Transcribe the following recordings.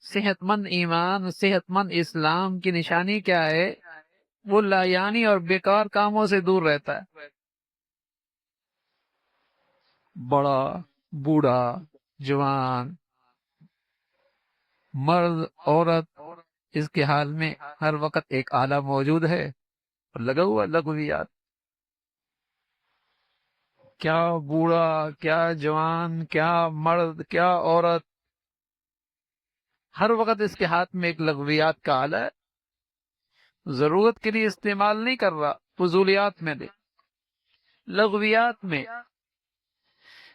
صحت مند ایمان، صحت مند اسلام کی نشانی کیا ہے؟ وہ لایانی اور بیکار کاموں سے دور رہتا ہے۔ بڑا، بوڑھا، جوان، مرد، عورت، اس کے حال میں ہر وقت ایک آلہ موجود ہے اور لگا ہوا لغویات۔ کیا بوڑھا، کیا جوان، کیا مرد، کیا عورت، ہر وقت اس کے ہاتھ میں ایک لغویات کا آلہ ہے۔ ضرورت کے لیے استعمال نہیں کر رہا، فضولیات میں دے، لغویات میں،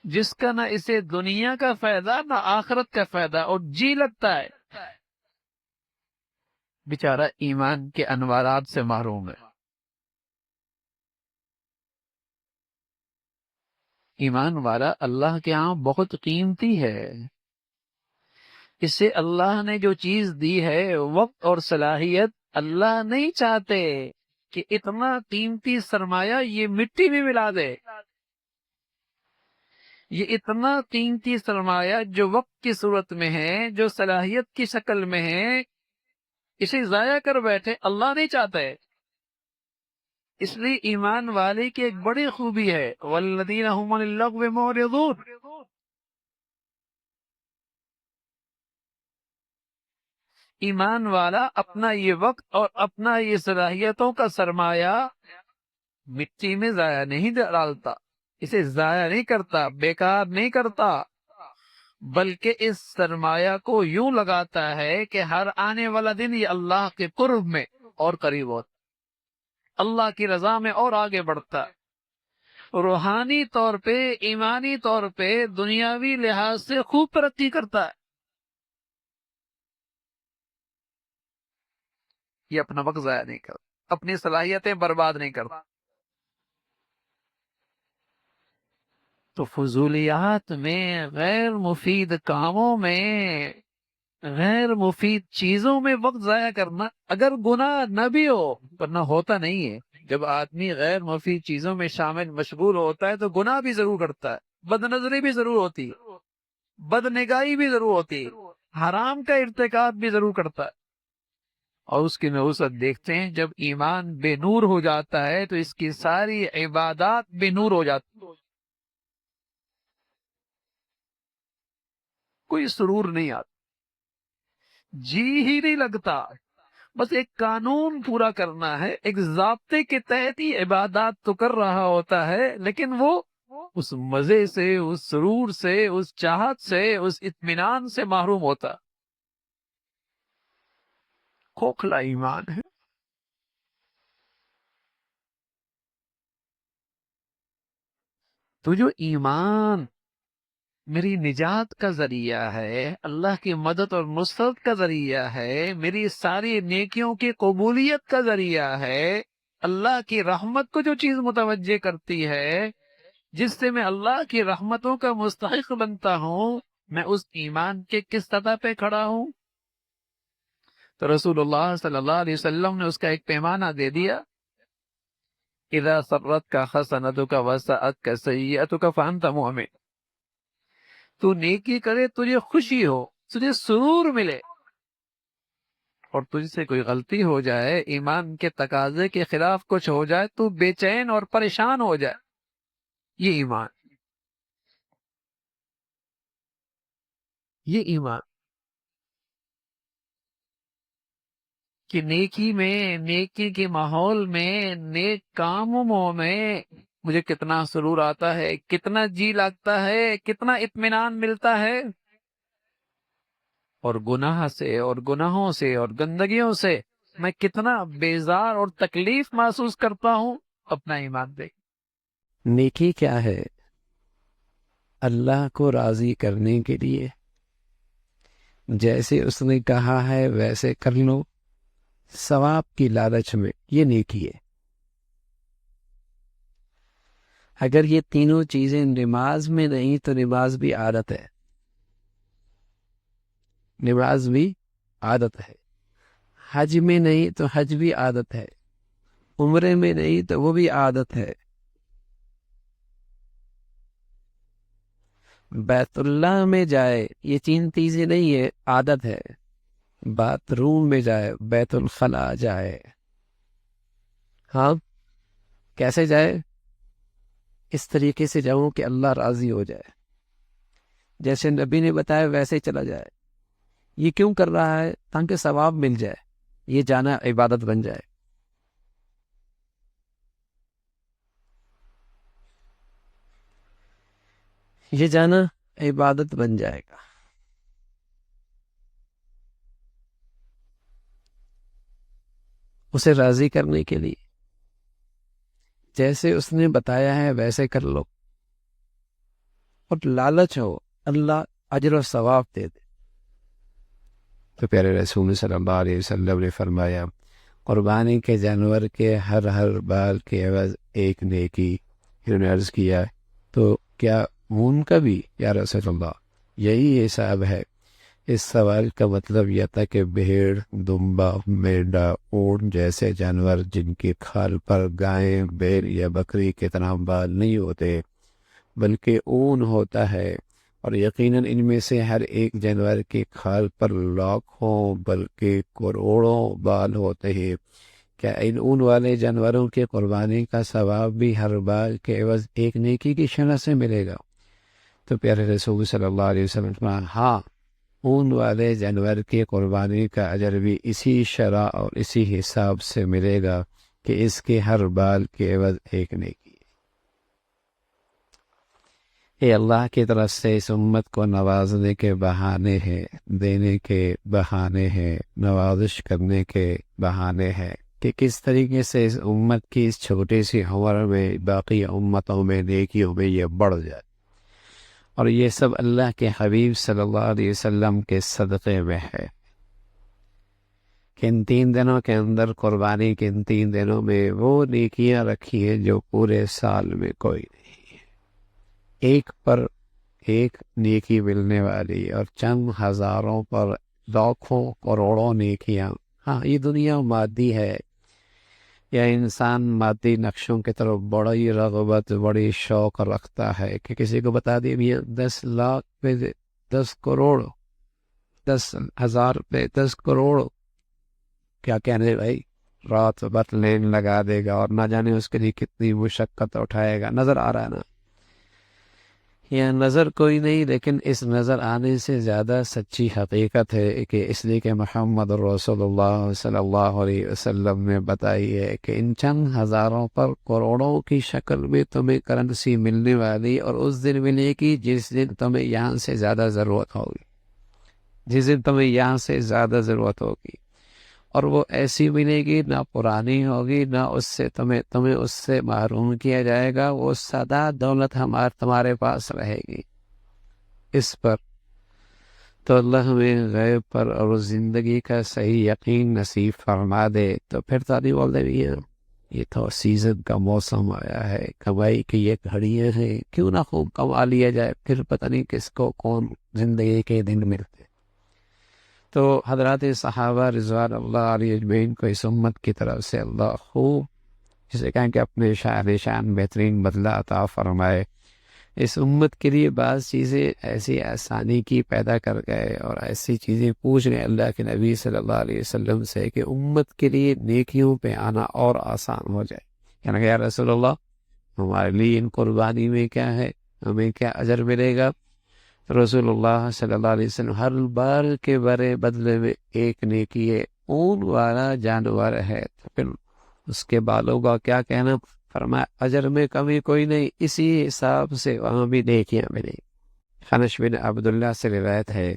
جس کا نہ اسے دنیا کا فائدہ نہ آخرت کا فائدہ، اور جی لگتا ہے بیچارہ ایمان کے انوارات سے محروم ہے۔ ایمان والا اللہ کے ہاں بہت قیمتی ہے۔ اسے اللہ نے جو چیز دی ہے، وقت اور صلاحیت، اللہ نہیں چاہتے کہ اتنا قیمتی سرمایہ یہ مٹی میں ملا دے۔ یہ اتنا قیمتی سرمایہ جو وقت کی صورت میں ہے، جو صلاحیت کی شکل میں ہے، اسے ضائع کر بیٹھے، اللہ نہیں چاہتا ہے۔ اس لیے ایمان والے کی ایک بڑی خوبی ہے، والذین هم عن اللغو معرضون۔ ایمان والا اپنا یہ وقت اور اپنا یہ صلاحیتوں کا سرمایہ مٹی میں ضائع نہیں ڈالتا، اسے ضائع نہیں کرتا، بیکار نہیں کرتا، بلکہ اس سرمایہ کو یوں لگاتا ہے کہ ہر آنے والا دن یہ اللہ کے قرب میں اور قریب ہوتا، اللہ کی رضا میں اور آگے بڑھتا، روحانی طور پہ، ایمانی طور پہ، دنیاوی لحاظ سے خوب ترقی کرتا ہے۔ یہ اپنا وقت ضائع نہیں کرتا، اپنی صلاحیتیں برباد نہیں کرتا۔ تو فضولیات میں، غیر مفید کاموں میں، غیر مفید چیزوں میں وقت ضائع کرنا، اگر گناہ نہ بھی ہو، ورنہ ہوتا نہیں ہے، جب آدمی غیر مفید چیزوں میں شامل مشغول ہوتا ہے تو گناہ بھی ضرور کرتا ہے، بد نظری بھی ضرور ہوتی ہے، بد نگاہی بھی ضرور ہوتی ہے، حرام کا ارتکاب بھی ضرور کرتا ہے۔ اور اس کی نحوست دیکھتے ہیں، جب ایمان بے نور ہو جاتا ہے تو اس کی ساری عبادات بے نور ہو جاتی، کوئی سرور نہیں آتا، جی ہی نہیں لگتا، بس ایک قانون پورا کرنا ہے، ایک ضابطے کے تحت ہی عبادات تو کر رہا ہوتا ہے، لیکن وہ اس مزے سے، اس سرور سے، اس چاہت سے، اس اطمینان سے محروم ہوتا۔ کھوکھلا ایمان ہے۔ تو جو ایمان میری نجات کا ذریعہ ہے، اللہ کی مدد اور نصرت کا ذریعہ ہے، میری ساری نیکیوں کی قبولیت کا ذریعہ ہے، اللہ کی رحمت کو جو چیز متوجہ کرتی ہے، جس سے میں اللہ کی رحمتوں کا مستحق بنتا ہوں، میں اس ایمان کے کس سطح پہ کھڑا ہوں؟ تو رسول اللہ صلی اللہ علیہ وسلم نے اس کا ایک پیمانہ دے دیا، اذا سرتک حسنتک وسأتک سیئتک فانت مؤمن۔ تو نیکی کرے، تجھے خوشی ہو، تجھے سرور ملے، اور تجھ سے کوئی غلطی ہو جائے، ایمان کے تقاضے کے خلاف کچھ ہو جائے، تو بے چین اور پریشان ہو جائے۔ یہ ایمان، یہ ایمان کہ نیکی میں، نیکی کے ماحول میں، نیک کاموں میں مجھے کتنا سرور آتا ہے، کتنا جی لگتا ہے، کتنا اطمینان ملتا ہے، اور گناہ سے اور گناہوں سے اور گندگیوں سے میں کتنا بیزار اور تکلیف محسوس کرتا ہوں۔ اپنا ایمان دیکھ۔ نیکی کیا ہے؟ اللہ کو راضی کرنے کے لیے جیسے اس نے کہا ہے ویسے کر لو، ثواب کی لالچ میں، یہ نیکی ہے۔ اگر یہ تینوں چیزیں نماز میں نہیں تو نماز بھی عادت ہے، نماز بھی عادت ہے۔ حج میں نہیں تو حج بھی عادت ہے، عمرے میں نہیں تو وہ بھی عادت ہے، بیت اللہ میں جائے، یہ تین چیزیں نہیں ہے، عادت ہے۔ باتھ روم میں جائے، بیت الخلاء جائے، ہاں کیسے جائے؟ اس طریقے سے جاؤں کہ اللہ راضی ہو جائے، جیسے نبی نے بتایا ویسے ہی چلا جائے۔ یہ کیوں کر رہا ہے؟ تاکہ ثواب مل جائے، یہ جانا عبادت بن جائے۔ یہ جانا عبادت بن جائے گا۔ اسے راضی کرنے کے لیے جیسے اس نے بتایا ہے ویسے کر لو، اور لالچ ہو اللہ اجر و ثواب دے دے۔ تو پیارے رسول صلی اللہ علیہ وسلم نے فرمایا قربانی کے جانور کے ہر بال کے عوض ایک نیکی۔ انہوں نے عرض کیا تو کیا اون کا بھی یا رسول اللہ؟ یہی حساب ہے۔ اس سوال کا مطلب یہ تھا کہ بھیڑ، دمبا، مینڈا، اونٹ جیسے جانور جن کی کھال پر گائے، بیل یا بکری کے طرح بال نہیں ہوتے بلکہ اون ہوتا ہے، اور یقیناً ان میں سے ہر ایک جانور کی کھال پر لاکھوں بلکہ کروڑوں بال ہوتے ہیں، کیا ان اون والے جانوروں کی قربانی کا ثواب بھی ہر بال کے عوض ایک نیکی کی شرح سے ملے گا؟ تو پیارے رسول صلی اللہ علیہ وسلم نے فرمایا ہاں، اون والے جانور کی قربانی کا اجر بھی اسی شرح اور اسی حساب سے ملے گا کہ اس کے ہر بال کے عوض ایک نیکی۔ یہ اللہ کی طرف سے اس امت کو نوازنے کے بہانے ہیں، دینے کے بہانے ہیں، نوازش کرنے کے بہانے ہیں کہ کس طریقے سے اس امت کی اس چھوٹی سی عمر میں باقی امتوں میں نیکیوں میں یہ بڑھ جائے۔ اور یہ سب اللہ کے حبیب صلی اللہ علیہ وسلم کے صدقے میں ہے کہ ان 3 دنوں کے اندر، قربانی کے ان 3 دنوں میں وہ نیکیاں رکھی ہیں جو پورے سال میں کوئی نہیں ہے۔ ایک پر ایک نیکی ملنے والی، اور چند ہزاروں پر لاکھوں کروڑوں نیکیاں۔ ہاں یہ دنیا مادی ہے، یا انسان مادی نقشوں کی طرف بڑی رغبت، بڑی شوق رکھتا ہے کہ کسی کو بتا دے میاں 10 لاکھ پہ 10 کروڑ، 10,000 پہ 10 کروڑ، کیا کہنے بھائی، رات بھر لین لگا دے گا اور نہ جانے اس کے لیے کتنی مشقت اٹھائے گا۔ نظر آ رہا ہے نا؟ یہ نظر کوئی نہیں، لیکن اس نظر آنے سے زیادہ سچی حقیقت ہے کہ اس لیے کہ محمد رسول اللہ صلی اللہ علیہ وسلم نے بتائی ہے کہ ان چند ہزاروں پر کروڑوں کی شکل میں تمہیں کرنسی ملنے والی، اور اس دن ملے گی جس دن تمہیں یہاں سے زیادہ ضرورت ہوگی، جس دن تمہیں یہاں سے زیادہ ضرورت ہوگی، اور وہ ایسی ملے گی نہ پرانی ہوگی، نہ اس سے تمہیں اس سے محروم کیا جائے گا، وہ سدا دولت تمہارے پاس رہے گی۔ اس پر تو اللہ ہمیں غیب پر اور زندگی کا صحیح یقین نصیب فرما دے۔ تو پھر تو نہیں بول دے یہ تو سیزن کا موسم آیا ہے، کمائی کی یہ گھڑیاں ہیں، کیوں نہ خوب کما لیا جائے، پھر پتہ نہیں کس کو کون زندگی کے دن ملتے۔ تو حضرات صحابہ رضوان اللہ علیہ اجمعین کو اس امت کی طرف سے اللہ خوب، جسے کہیں کہ اپنے شان بہترین بدلہ عطا فرمائے۔ اس امت کے لیے بعض چیزیں ایسی آسانی کی پیدا کر گئے، اور ایسی چیزیں پوچھ گئے اللہ کے نبی صلی اللہ علیہ وسلم سے کہ امت کے لیے نیکیوں پہ آنا اور آسان ہو جائے۔ کہنا کہ یا رسول اللہ، ہمارے لیے ان قربانی میں کیا ہے، ہمیں کیا اجر ملے گا؟ رسول اللہ صلی اللہ علیہ وسلم ہر بال کے برے بدلے میں ایک نیکی ہے، اون والا جانور ہے، تو پھر اس کے بالوں کا کیا کہنا؟ فرمایا اجر میں کمی کوئی نہیں، اسی حساب سے وہاں بھی نیکیاں ملیں۔ خنش بن عبداللہ سے روایت ہے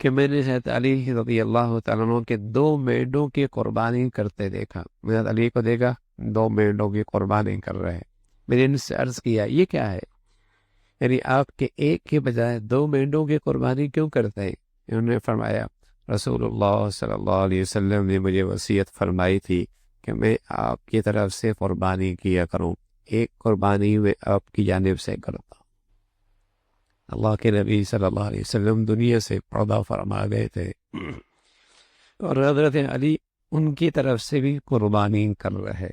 کہ میں نے حضرت علی رضی اللہ تعالیٰ عنہ کے 2 مینڈوں کی قربانی کرتے دیکھا۔ میں حضرت علی کو دیکھا 2 مینڈوں کی قربانی کر رہے ہیں۔ میں نے ان سے عرض کیا یہ کیا ہے، یعنی آپ کے ایک کے بجائے 2 مینڈوں کی قربانی کیوں کرتے ہیں؟ انہوں نے فرمایا رسول اللہ صلی اللہ علیہ وسلم نے مجھے وصیت فرمائی تھی کہ میں آپ کی طرف سے قربانی کیا کروں، ایک قربانی میں آپ کی جانب سے کرتا ہوں۔ اللہ کے نبی صلی اللہ علیہ وسلم دنیا سے پردہ فرما گئے تھے، اور حضرت علی ان کی طرف سے بھی قربانی کر رہے،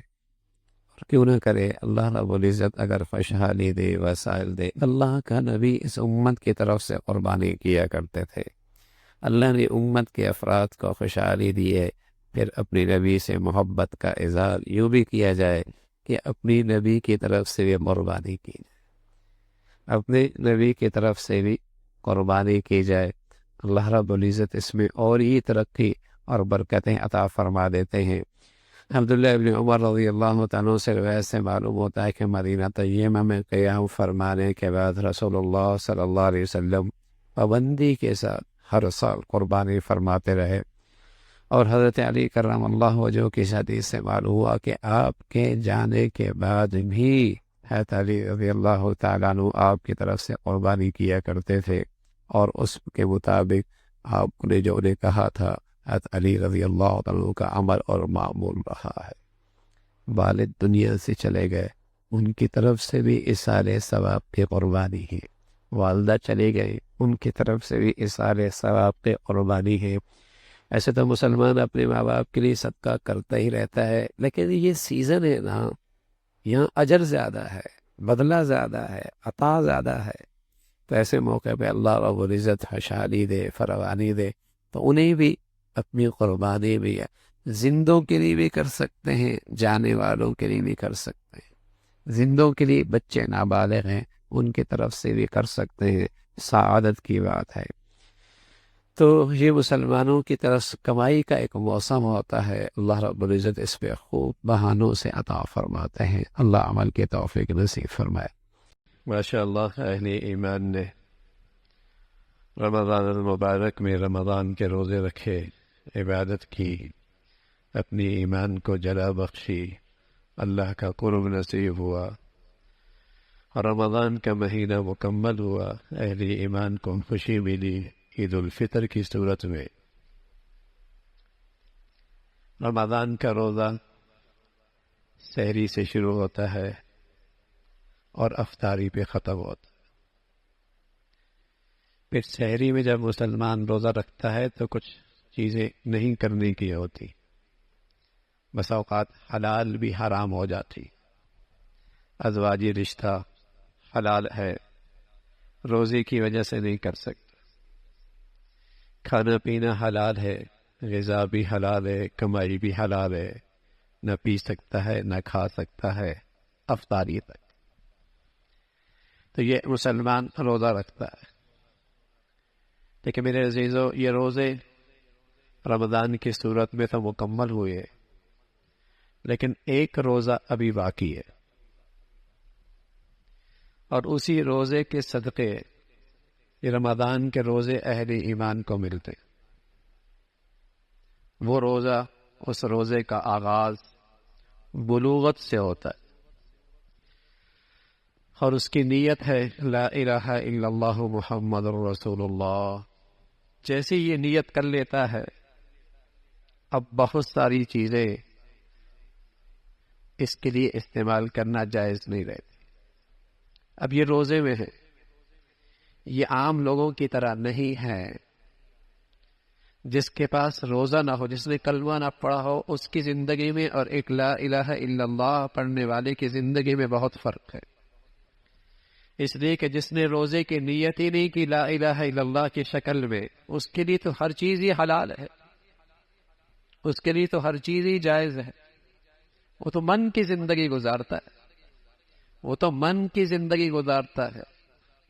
اور کیوں نہ کرے، اللہ رب العزت اگر خوشحالی دے، وسائل دے۔ اللہ کا نبی اس امت کی طرف سے قربانی کیا کرتے تھے۔ اللہ نے امت کے افراد کو خوشحالی دی ہے، پھر اپنی نبی سے محبت کا اظہار یوں بھی کیا جائے کہ اپنی نبی کی طرف سے بھی قربانی کی جائے، اپنے نبی کی طرف سے بھی قربانی کی جائے۔ اللہ رب العزت اس میں اور ہی ترقی اور برکتیں عطا فرما دیتے ہیں۔ عبداللہ ابن عمر رضی اللہ تعالیٰ سے روایت سے معلوم ہوتا ہے کہ مدینہ طیبہ میں قیام فرمانے کے بعد رسول اللہ صلی اللہ علیہ وسلم پابندی کے ساتھ ہر سال قربانی فرماتے رہے، اور حضرت علی کرم اللہ وجہہ کی حدیث سے معلوم ہوا کہ آپ کے جانے کے بعد بھی حضرت علی رضی اللہ تعالیٰ عنہ آپ کی طرف سے قربانی کیا کرتے تھے، اور اس کے مطابق آپ نے جو انہیں کہا تھا حضرت علی رضی اللہ عنہ کا عمل اور معمول رہا ہے۔ والد دنیا سے چلے گئے، ان کی طرف سے بھی اثار ثواب کی قربانی ہے، والدہ چلے گئے، ان کی طرف سے بھی اثار ثواب کی قربانی ہے۔ ایسے تو مسلمان اپنے ماں باپ کے لیے صدقہ کرتا ہی رہتا ہے، لیکن یہ سیزن ہے نا، یہاں اجر زیادہ ہے، بدلہ زیادہ ہے، عطا زیادہ ہے، تو ایسے موقع پہ اللہ رب العزت خوشحالی دے، فراوانی دے، تو انہیں بھی اپنی قربانی بھی ہے، زندوں کے لیے بھی کر سکتے ہیں، جانے والوں کے لیے بھی کر سکتے ہیں۔ زندوں کے لیے بچے نابالغ ہیں، ان کی طرف سے بھی کر سکتے ہیں، سعادت کی بات ہے۔ تو یہ مسلمانوں کی طرف کمائی کا ایک موسم ہوتا ہے، اللہ رب العزت اس پہ خوب بہانوں سے عطا فرماتے ہیں۔ اللہ عمل کے توفیق نصیب فرمائے۔ ماشاء اللہ، اہل ایمان نے رمضان المبارک میں رمضان کے روزے رکھے، عبادت کی، اپنی ایمان کو جلا بخشی، اللہ کا قرب نصیب ہوا، رمضان کا مہینہ مکمل ہوا، اہل ایمان کو خوشی ملی عید الفطر کی صورت میں۔ رمضان کا روزہ سحری سے شروع ہوتا ہے اور افطاری پہ ختم ہوتا ہے۔ پھر سحری میں جب مسلمان روزہ رکھتا ہے تو کچھ چیزیں نہیں کرنے کی ہوتی، بس اوقات حلال بھی حرام ہو جاتی۔ ازواجی رشتہ حلال ہے، روزے کی وجہ سے نہیں کر سکتا۔ کھانا پینا حلال ہے، غذا بھی حلال ہے، کمائی بھی حلال ہے، نہ پی سکتا ہے نہ کھا سکتا ہے افطاری تک۔ تو یہ مسلمان روزہ رکھتا ہے۔ لیکن میرے عزیزو، یہ روزے رمضان کی صورت میں تو مکمل ہوئے، لیکن ایک روزہ ابھی باقی ہے، اور اسی روزے کے صدقے یہ رمضان کے روزے اہل ایمان کو ملتے۔ وہ روزہ، اس روزے کا آغاز بلوغت سے ہوتا ہے، اور اس کی نیت ہے لا الہ الا اللہ محمد الرسول اللہ۔ جیسے یہ نیت کر لیتا ہے، اب بہت ساری چیزیں اس کے لیے استعمال کرنا جائز نہیں رہتی۔ اب یہ روزے میں ہے، یہ عام لوگوں کی طرح نہیں ہے۔ جس کے پاس روزہ نہ ہو، جس نے کلمہ نہ پڑھا ہو، اس کی زندگی میں اور ایک لا الہ الا اللہ پڑھنے والے کی زندگی میں بہت فرق ہے۔ اس لیے کہ جس نے روزے کی نیت ہی نہیں کی لا الہ الا اللہ کی شکل میں، اس کے لیے تو ہر چیز ہی حلال ہے، اس کے لیے تو ہر چیز ہی جائز ہے۔ وہ تو من کی زندگی گزارتا ہے، وہ تو من کی زندگی گزارتا ہے،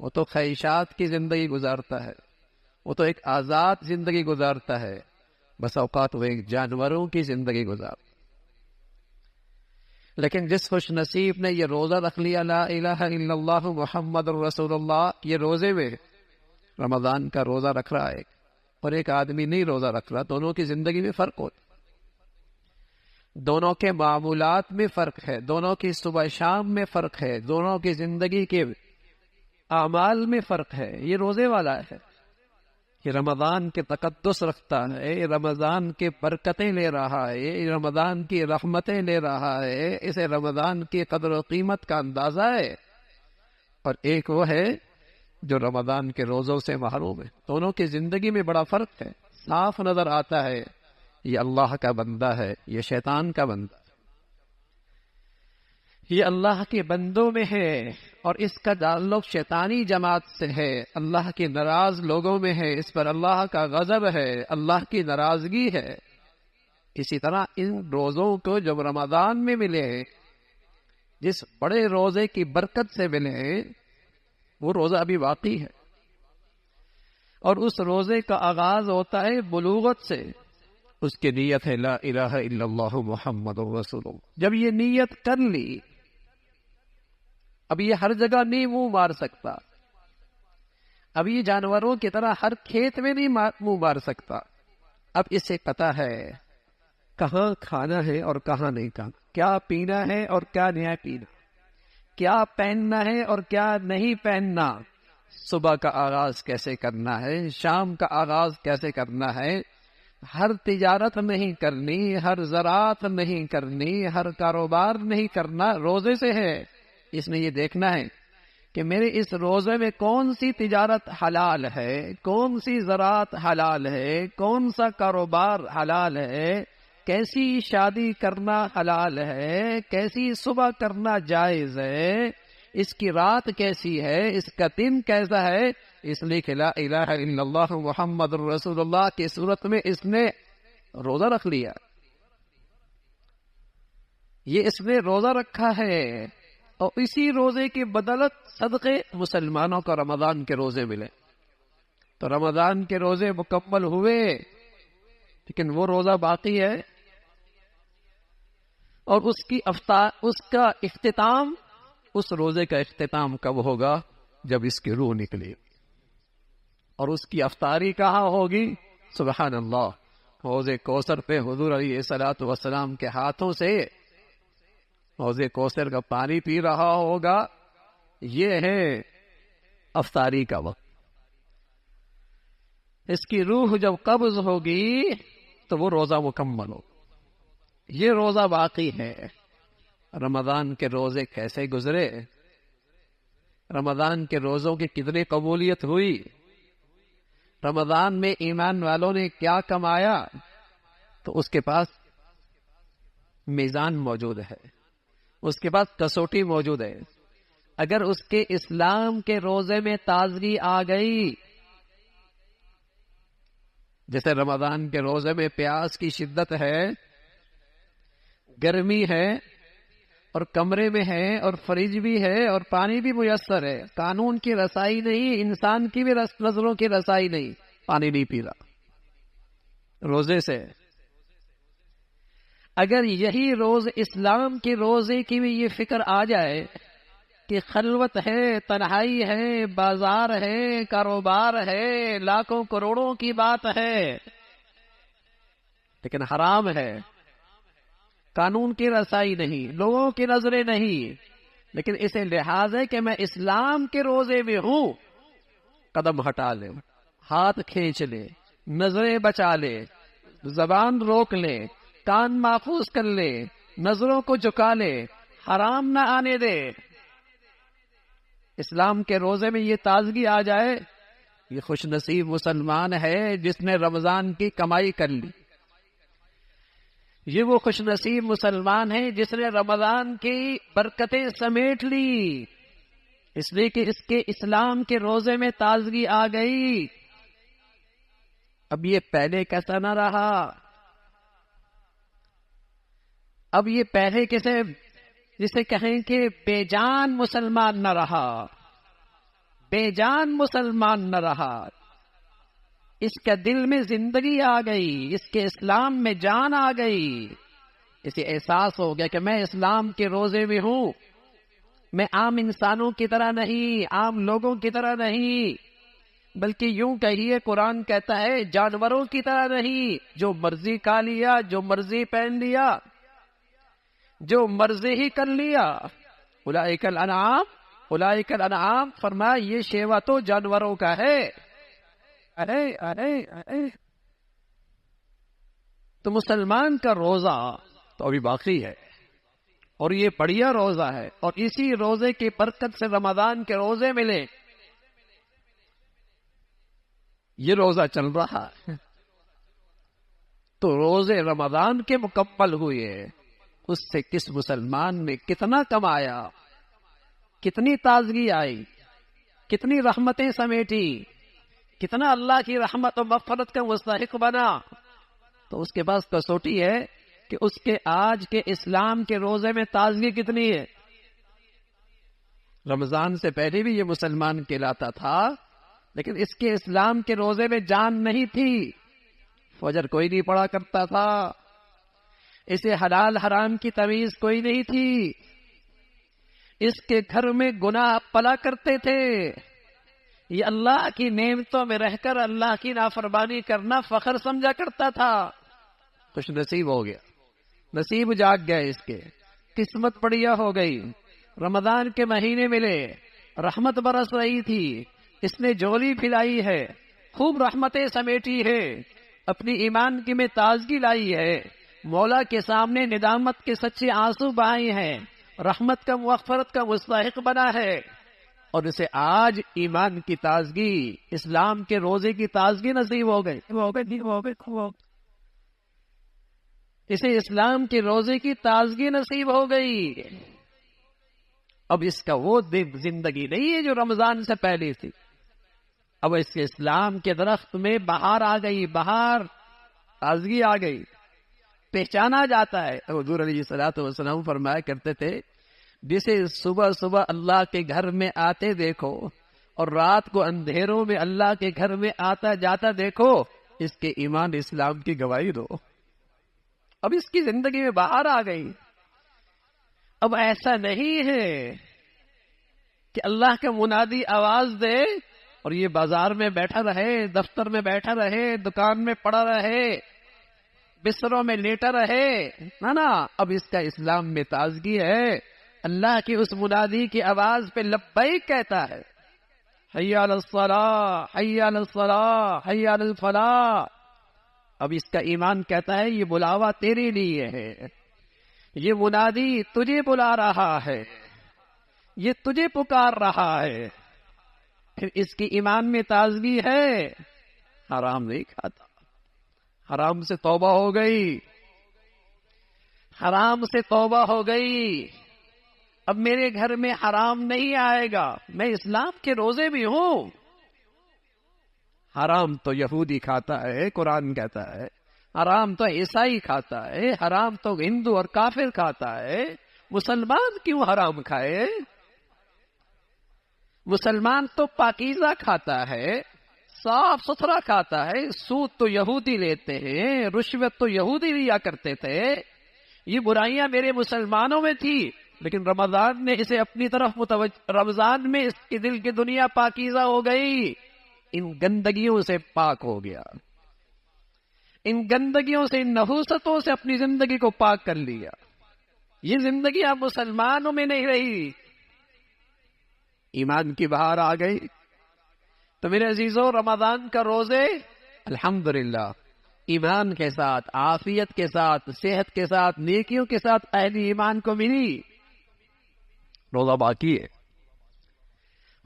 وہ تو خواہشات کی زندگی گزارتا ہے، وہ تو ایک آزاد زندگی گزارتا ہے۔ بس اوقات وہ ایک جانوروں کی زندگی گزارتا ہے۔ لیکن جس خوش نصیب نے یہ روزہ رکھ لیا لا الہ الا اللہ محمد الرسول اللہ، یہ روزے میں رمضان کا روزہ رکھ رہا ہے اور ایک آدمی نہیں روزہ رکھ رہا، دونوں کی زندگی میں فرق ہوتا، دونوں کے معمولات میں فرق ہے، دونوں کی صبح شام میں فرق ہے، دونوں کی زندگی کے اعمال میں فرق ہے۔ یہ روزے والا ہے، یہ رمضان کے تقدس رکھتا ہے، یہ رمضان کے برکتیں لے رہا ہے، یہ رمضان کی رحمتیں لے رہا ہے، اسے رمضان کی قدر و قیمت کا اندازہ ہے۔ اور ایک وہ ہے جو رمضان کے روزوں سے محروم ہے۔ دونوں کی زندگی میں بڑا فرق ہے، صاف نظر آتا ہے یہ اللہ کا بندہ ہے، یہ شیطان کا بندہ ہے۔ یہ اللہ کے بندوں میں ہے اور اس کا تعلق شیطانی جماعت سے ہے، اللہ کے ناراض لوگوں میں ہے، اس پر اللہ کا غضب ہے، اللہ کی ناراضگی ہے۔ اسی طرح ان روزوں کو جب رمضان میں ملے، جس بڑے روزے کی برکت سے ملے، وہ روزہ ابھی باقی ہے، اور اس روزے کا آغاز ہوتا ہے بلوغت سے۔ اس کی نیت ہے لا الہ الا اللہ محمد رسول اللہ۔ جب یہ نیت کر لی، اب یہ ہر جگہ نہیں منہ مار سکتا، اب یہ جانوروں کی طرح ہر کھیت میں نہیں منہ مار سکتا۔ اب اسے پتہ ہے کہاں کھانا ہے اور کہاں نہیں کھانا، کیا پینا ہے اور کیا نہیں پینا، کیا پہننا ہے اور کیا نہیں پہننا، صبح کا آغاز کیسے کرنا ہے، شام کا آغاز کیسے کرنا ہے۔ ہر تجارت نہیں کرنی، ہر زراعت نہیں کرنی، ہر کاروبار نہیں کرنا، روزے سے ہے۔ اس نے یہ دیکھنا ہے کہ میرے اس روزے میں کون سی تجارت حلال ہے، کون سی زراعت حلال ہے، کون سا کاروبار حلال ہے، کیسی شادی کرنا حلال ہے، کیسی صبح کرنا جائز ہے، اس کی رات کیسی ہے، اس کا دن کیسا ہے۔ اس لیے کہ لا الہ الا اللہ محمد رسول اللہ کی صورت میں اس نے روزہ رکھ لیا، یہ اس نے روزہ رکھا ہے، اور اسی روزے کی بدولت صدقے مسلمانوں کو رمضان کے روزے ملے۔ تو رمضان کے روزے مکمل ہوئے، لیکن وہ روزہ باقی ہے، اور اس کا اختتام، اس روزے کا اختتام کب ہوگا؟ جب اس کی روح نکلی، اور اس کی افطاری کہاں ہوگی؟ سبحان اللہ، حوض کوثر پہ حضور علیہ الصلوۃ والسلام کے ہاتھوں سے حوض کوثر کا پانی پی رہا ہوگا۔ یہ ہے افطاری کا وقت۔ اس کی روح جب قبض ہوگی تو وہ روزہ مکمل ہو۔ یہ روزہ باقی ہے۔ رمضان کے روزے کیسے گزرے، رمضان کے روزوں کی کتنی قبولیت ہوئی، رمضان میں ایمان والوں نے کیا کمایا، تو اس کے پاس میزان موجود ہے، اس کے پاس کسوٹی موجود ہے۔ اگر اس کے اسلام کے روزے میں تازگی آ گئی، جیسے رمضان کے روزے میں پیاس کی شدت ہے، گرمی ہے، اور کمرے میں ہے، اور فریج بھی ہے، اور پانی بھی میسر ہے، قانون کی رسائی نہیں، انسان کی بھی نظروں کی رسائی نہیں، پانی نہیں پی رہا روزے سے۔ اگر یہی روز اسلام کے روزے کی بھی یہ فکر آ جائے کہ خلوت ہے، تنہائی ہے، بازار ہے، کاروبار ہے، لاکھوں کروڑوں کی بات ہے، لیکن حرام ہے، قانون کی رسائی نہیں، لوگوں کی نظریں نہیں، لیکن اسے لحاظ ہے کہ میں اسلام کے روزے میں ہوں، قدم ہٹا لے، ہاتھ کھینچ لے، نظریں بچا لے، زبان روک لے، کان محفوظ کر لے، نظروں کو جھکا لے، حرام نہ آنے دے۔ اسلام کے روزے میں یہ تازگی آ جائے، یہ خوش نصیب مسلمان ہے جس نے رمضان کی کمائی کر لی، یہ وہ خوش نصیب مسلمان ہے جس نے رمضان کی برکتیں سمیٹ لی، اس لیے کہ اس کے اسلام کے روزے میں تازگی آ گئی۔ اب یہ پہلے کیسا نہ رہا، اب یہ پہلے کیسے، جسے کہیں کہ بے جان مسلمان نہ رہا، بے جان مسلمان نہ رہا، اس کے دل میں زندگی آ گئی، اس کے اسلام میں جان آ گئی، اسے احساس ہو گیا کہ میں اسلام کے روزے میں ہوں، میں عام انسانوں کی طرح نہیں، عام لوگوں کی طرح نہیں، بلکہ یوں کہیے قرآن کہتا ہے جانوروں کی طرح نہیں، جو مرضی کھا لیا، جو مرضی پہن لیا، جو مرضی ہی کر لیا۔ اولئک الانعام، اولئک الانعام، فرمایا یہ شیوا تو جانوروں کا ہے۔ ارے ارے ارے، تو مسلمان کا روزہ تو ابھی باقی ہے، اور یہ بڑھیا روزہ ہے، اور اسی روزے کی برکت سے رمضان کے روزے ملے، یہ روزہ چل رہا ہے، تو روزے رمضان کے مکمل ہوئے، اس سے کس مسلمان نے کتنا کمایا، کتنی تازگی آئی، کتنی رحمتیں سمیٹی، کتنا اللہ کی رحمت و مغفرت کا مستحق بنا، تو اس کے پاس کسوٹی ہے کہ اس کے آج کے اسلام کے روزے میں تازگی کتنی ہے۔ رمضان سے پہلے بھی یہ مسلمان کہلاتا تھا، لیکن اس کے اسلام کے روزے میں جان نہیں تھی، فجر کوئی نہیں پڑھا کرتا تھا، اسے حلال حرام کی تمیز کوئی نہیں تھی، اس کے گھر میں گناہ پلا کرتے تھے، یہ اللہ کی نعمتوں میں رہ کر اللہ کی نافرمانی کرنا فخر سمجھا کرتا تھا۔ خوش نصیب ہو گیا، نصیب جاگ گئے، اس کے قسمت بڑھیا ہو گئی، رمضان کے مہینے ملے، رحمت برس رہی تھی، اس نے جولی پھیلائی ہے، خوب رحمتیں سمیٹی ہے، اپنی ایمان کی میں تازگی لائی ہے، مولا کے سامنے ندامت کے سچے آنسو بہائے ہیں، رحمت کا مغفرت کا مستحق بنا ہے، اور اسے آج ایمان کی تازگی، اسلام کے روزے کی تازگی نصیب ہو گئی، اسے اسلام کے روزے کی تازگی نصیب ہو گئی۔ اب اس کا وہ زندگی نہیں ہے جو رمضان سے پہلے تھی، اب اس کے اسلام کے درخت میں بہار آ گئی، بہار، تازگی آ گئی، پہچانا جاتا ہے۔ حضور علیہ الصلوۃ والسلام فرمایا کرتے تھے، جسے صبح صبح اللہ کے گھر میں آتے دیکھو اور رات کو اندھیروں میں اللہ کے گھر میں آتا جاتا دیکھو، اس کے ایمان اسلام کی گواہی دو۔ اب اس کی زندگی میں بہار آ گئی۔ اب ایسا نہیں ہے کہ اللہ کا منادی آواز دے اور یہ بازار میں بیٹھا رہے، دفتر میں بیٹھا رہے، دکان میں پڑا رہے، بستروں میں لیٹا رہے، نا، اب اس کا اسلام میں تازگی ہے، اللہ کی اس منادی کی آواز پہ لبیک کہتا ہے، حی علی الصلاۃ، حی علی الصلاۃ، حی علی الفلاح۔ اب اس کا ایمان کہتا ہے یہ بلاوا تیرے لیے ہے، یہ منادی تجھے بلا رہا ہے، یہ تجھے پکار رہا ہے۔ پھر اس کی ایمان میں تازگی ہے، حرام نہیں کھاتا، حرام سے توبہ ہو گئی، حرام سے توبہ ہو گئی، اب میرے گھر میں حرام نہیں آئے گا، میں اسلام کے روزے بھی ہوں۔ حرام تو یہودی کھاتا ہے، قرآن کہتا ہے، حرام تو عیسائی کھاتا ہے، حرام تو ہندو اور کافر کھاتا ہے، مسلمان کیوں حرام کھائے؟ مسلمان تو پاکیزہ کھاتا ہے، صاف ستھرا کھاتا ہے، سود تو یہودی لیتے ہیں، رشوت تو یہودی لیا کرتے تھے، یہ برائیاں میرے مسلمانوں میں تھی، لیکن رمضان نے اسے اپنی طرف رمضان میں اس کی دل کی دنیا پاکیزہ ہو گئی، ان گندگیوں سے پاک ہو گیا، ان گندگیوں سے، ان نحوستوں سے اپنی زندگی کو پاک کر لیا۔ یہ زندگی اب مسلمانوں میں نہیں رہی، ایمان کی بہار آ گئی۔ تو میرے عزیزوں، رمضان کا روزے الحمدللہ ایمان کے ساتھ، عافیت کے ساتھ، صحت کے ساتھ، نیکیوں کے ساتھ اہل ایمان کو ملی۔ روزہ باقی ہے،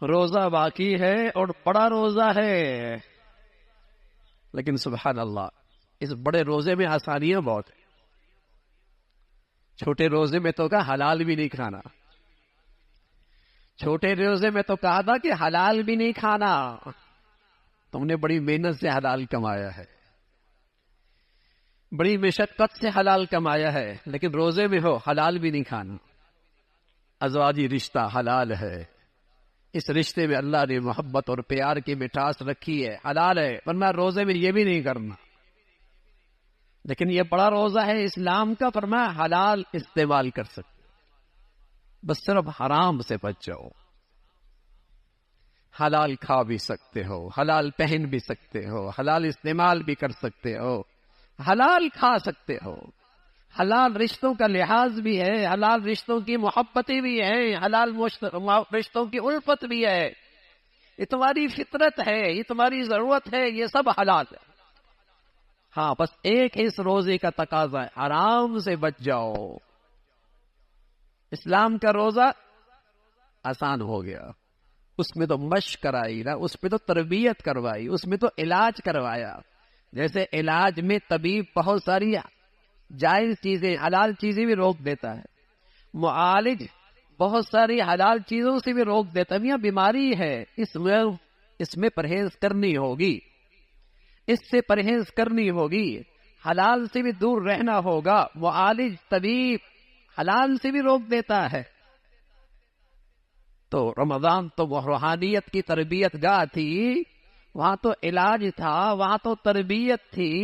روزہ باقی ہے اور بڑا روزہ ہے، لیکن سبحان اللہ اس بڑے روزے میں آسانیاں بہت ہیں۔ چھوٹے روزے میں تو کہا حلال بھی نہیں کھانا، چھوٹے روزے میں تو کہا تھا کہ حلال بھی نہیں کھانا، تم نے بڑی محنت سے حلال کمایا ہے، بڑی مشقت سے حلال کمایا ہے، لیکن روزے میں ہو حلال بھی نہیں کھانا۔ ازواجی رشتہ حلال ہے، اس رشتے میں اللہ نے محبت اور پیار کی مٹھاس رکھی ہے، حلال ہے، ورنہ روزے میں یہ بھی نہیں کرنا۔ لیکن یہ بڑا روزہ ہے اسلام کا، فرمایا حلال استعمال کر سکتے، بس صرف حرام سے بچ جاؤ۔ حلال کھا بھی سکتے ہو، حلال پہن بھی سکتے ہو، حلال استعمال بھی کر سکتے ہو، حلال کھا سکتے ہو، حلال رشتوں کا لحاظ بھی ہے، حلال رشتوں کی محبتیں بھی ہیں، حلال رشتوں کی الفت بھی ہے، یہ تمہاری فطرت ہے، یہ تمہاری ضرورت ہے، یہ سب حلال ہے۔ ہاں بس ایک اس روزے کا تقاضا ہے، حرام سے بچ جاؤ۔ اسلام کا روزہ آسان ہو گیا، اس میں تو مشق کرائی نا، اس میں تو تربیت کروائی، اس میں تو علاج کروایا۔ جیسے علاج میں طبیب بہت ساری جائز چیزیں حلال چیزیں بھی روک دیتا ہے، معالج بہت ساری حلال چیزوں سے بھی روک دیتا ہے۔ یہ بیماری ہے، اس میں پرہیز کرنی ہوگی، اس سے پرہیز کرنی ہوگی، حلال سے بھی دور رہنا ہوگا۔ معالج طبیب حلال سے بھی روک دیتا ہے۔ تو رمضان تو وہ روحانیت کی تربیت گاہ تھی، وہاں تو علاج تھا، وہاں تو تربیت تھی،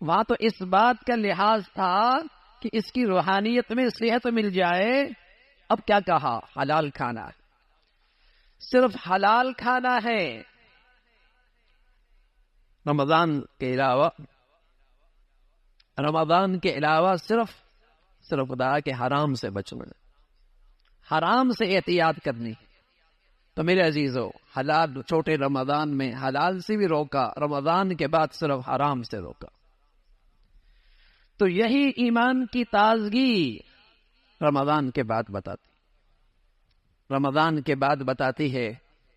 وہاں تو اس بات کا لحاظ تھا کہ اس کی روحانیت میں صحت مل جائے۔ اب کیا کہا؟ حلال کھانا، صرف حلال کھانا ہے۔ رمضان کے علاوہ صرف خدا کے حرام سے بچنا، حرام سے احتیاط کرنی۔ تو میرے عزیزو، حلال چھوٹے رمضان میں حلال سے بھی روکا، رمضان کے بعد صرف حرام سے روکا۔ تو یہی ایمان کی تازگی رمضان کے بعد بتاتی ہے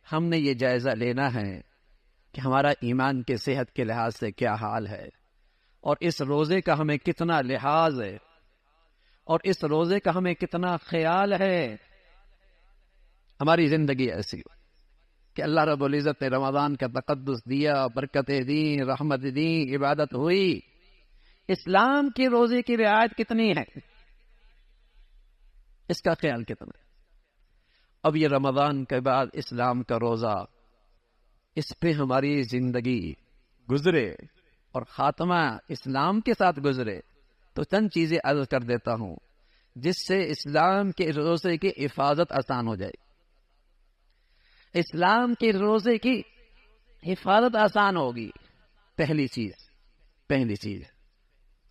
ہم نے یہ جائزہ لینا ہے کہ ہمارا ایمان کے صحت کے لحاظ سے کیا حال ہے، اور اس روزے کا ہمیں کتنا لحاظ ہے، اور اس روزے کا ہمیں کتنا خیال ہے۔ ہماری زندگی ایسی ہو کہ اللہ رب العزت نے رمضان کا تقدس دیا، برکتیں دیں، رحمت دیں، عبادت ہوئی۔ اسلام کے روزے کی رعایت کتنی ہے، اس کا خیال کتنا ہے؟ اب یہ رمضان کے بعد اسلام کا روزہ، اس پہ ہماری زندگی گزرے اور خاتمہ اسلام کے ساتھ گزرے، تو چند چیزیں عرض کر دیتا ہوں جس سے اسلام کے روزے کی حفاظت آسان ہو جائے۔ اسلام کے روزے کی حفاظت آسان ہوگی۔ پہلی چیز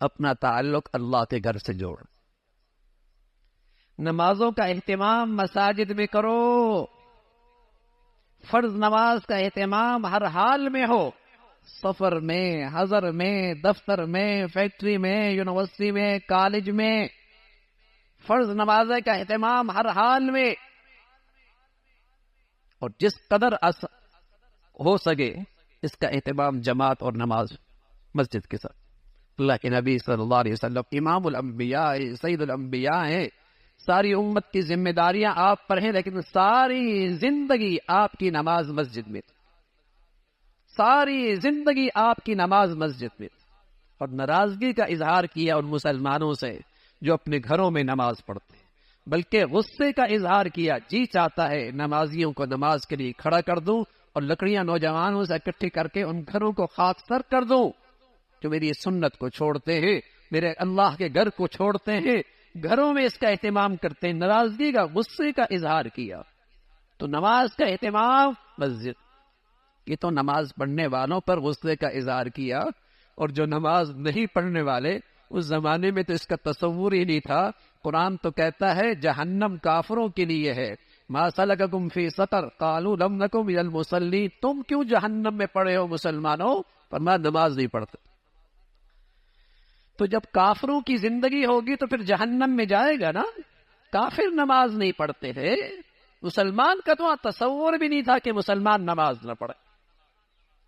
اپنا تعلق اللہ کے گھر سے جوڑ۔ نمازوں کا اہتمام مساجد میں کرو، فرض نماز کا اہتمام ہر حال میں ہو، سفر میں، حضر میں، دفتر میں، فیکٹری میں، یونیورسٹی میں، کالج میں، فرض نماز کا اہتمام ہر حال میں، اور جس قدر ہو سکے اس کا اہتمام جماعت اور نماز مسجد کے ساتھ۔ اللہ کے نبی صلی اللہ علیہ وسلم امام الانبیاء، سید الانبیاء ہیں، ساری امت کی ذمہ داریاں آپ پر ہیں، لیکن ساری زندگی آپ کی نماز مسجد میں، ساری زندگی آپ کی نماز مسجد میں، اور ناراضگی کا اظہار کیا ان مسلمانوں سے جو اپنے گھروں میں نماز پڑھتے ہیں، بلکہ غصے کا اظہار کیا، جی چاہتا ہے نمازیوں کو نماز کے لیے کھڑا کر دوں اور لکڑیاں نوجوانوں سے اکٹھی کر کے ان گھروں کو خاک سر کر دوں جو میری سنت کو چھوڑتے ہیں، میرے اللہ کے گھر کو چھوڑتے ہیں، گھروں میں اس کا اہتمام کرتے ہیں۔ ناراضگی کا، غصے کا اظہار کیا۔ تو نماز کا اہتمام مسجد، یہ تو نماز پڑھنے والوں پر غصے کا اظہار کیا، اور جو نماز نہیں پڑھنے والے، اس زمانے میں تو اس کا تصور ہی نہیں تھا۔ قرآن تو کہتا ہے جہنم کافروں کے لیے ہے، ما سلککم فی سقر قالوا لم نکن من المصلین، تم کیوں جہنم میں پڑے ہو مسلمانوں؟ فرمایا نماز نہیں پڑھتے۔ تو جب کافروں کی زندگی ہوگی تو پھر جہنم میں جائے گا نا۔ کافر نماز نہیں پڑھتے تھے، مسلمان کا تو تصور بھی نہیں تھا کہ مسلمان نماز نہ پڑھے۔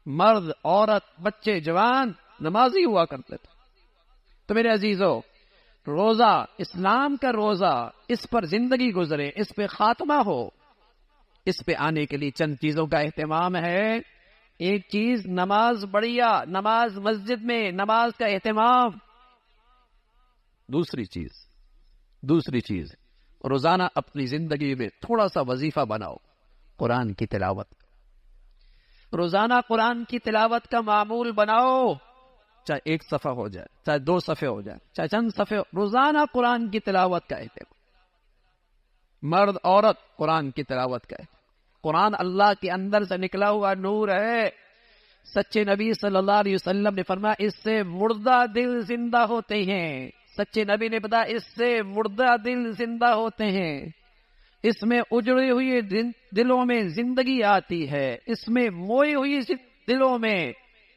مرد، عورت، بچے، جوان نمازی ہوا کرتے تھے۔ تو میرے عزیزو، روزہ، اسلام کا روزہ، اس پر زندگی گزرے، اس پہ خاتمہ ہو، اس پہ آنے کے لیے چند چیزوں کا اہتمام ہے۔ ایک چیز نماز بڑھیا، نماز مسجد میں، نماز کا اہتمام۔ دوسری چیز روزانہ اپنی زندگی میں تھوڑا سا وظیفہ بناؤ، قرآن کی تلاوت۔ روزانہ قرآن کی تلاوت کا معمول بناؤ، چاہے 1 صفحہ ہو جائے، چاہے 2 صفحے ہو جائے، چاہے چند صفحے، روزانہ قرآن کی تلاوت کا اہتمام۔ مرد عورت قرآن کی تلاوت کا اہتمام۔ قرآن اللہ کے اندر سے نکلا ہوا نور ہے۔ سچے نبی صلی اللہ علیہ وسلم نے فرمایا اس سے مردہ دل زندہ ہوتے ہیں۔ سچے نبی نے بتایا اس سے مردہ دل زندہ ہوتے ہیں، اس میں اجڑے ہوئے دلوں میں زندگی آتی ہے، اس میں موئے ہوئی دلوں میں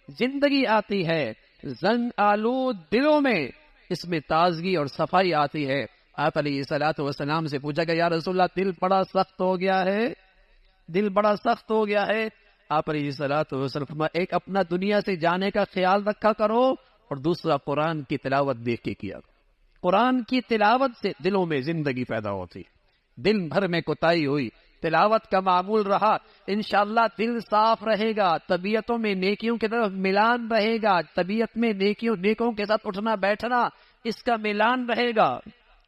زندگی آتی ہے، زنگ آلود دلوں میں اس میں تازگی اور صفائی آتی ہے۔ آپ علیہ الصلوۃ والسلام سے پوچھا کہ یا رسول اللہ دل بڑا سخت ہو گیا ہے، دل بڑا سخت ہو گیا ہے۔ آپ علیہ الصلوۃ والسلام ایک اپنا دنیا سے جانے کا خیال رکھا کرو، اور دوسرا قرآن کی تلاوت دیکھ کے کیا کرو۔ قرآن کی تلاوت سے دلوں میں زندگی پیدا ہوتی، دن بھر میں کوتاہی ہوئی، تلاوت کا معمول رہا، انشاءاللہ دل صاف رہے گا، طبیعتوں میں نیکیوں کی طرف ملان رہے گا، طبیعت میں نیکوں کے ساتھ اٹھنا بیٹھنا اس کا ملان رہے گا۔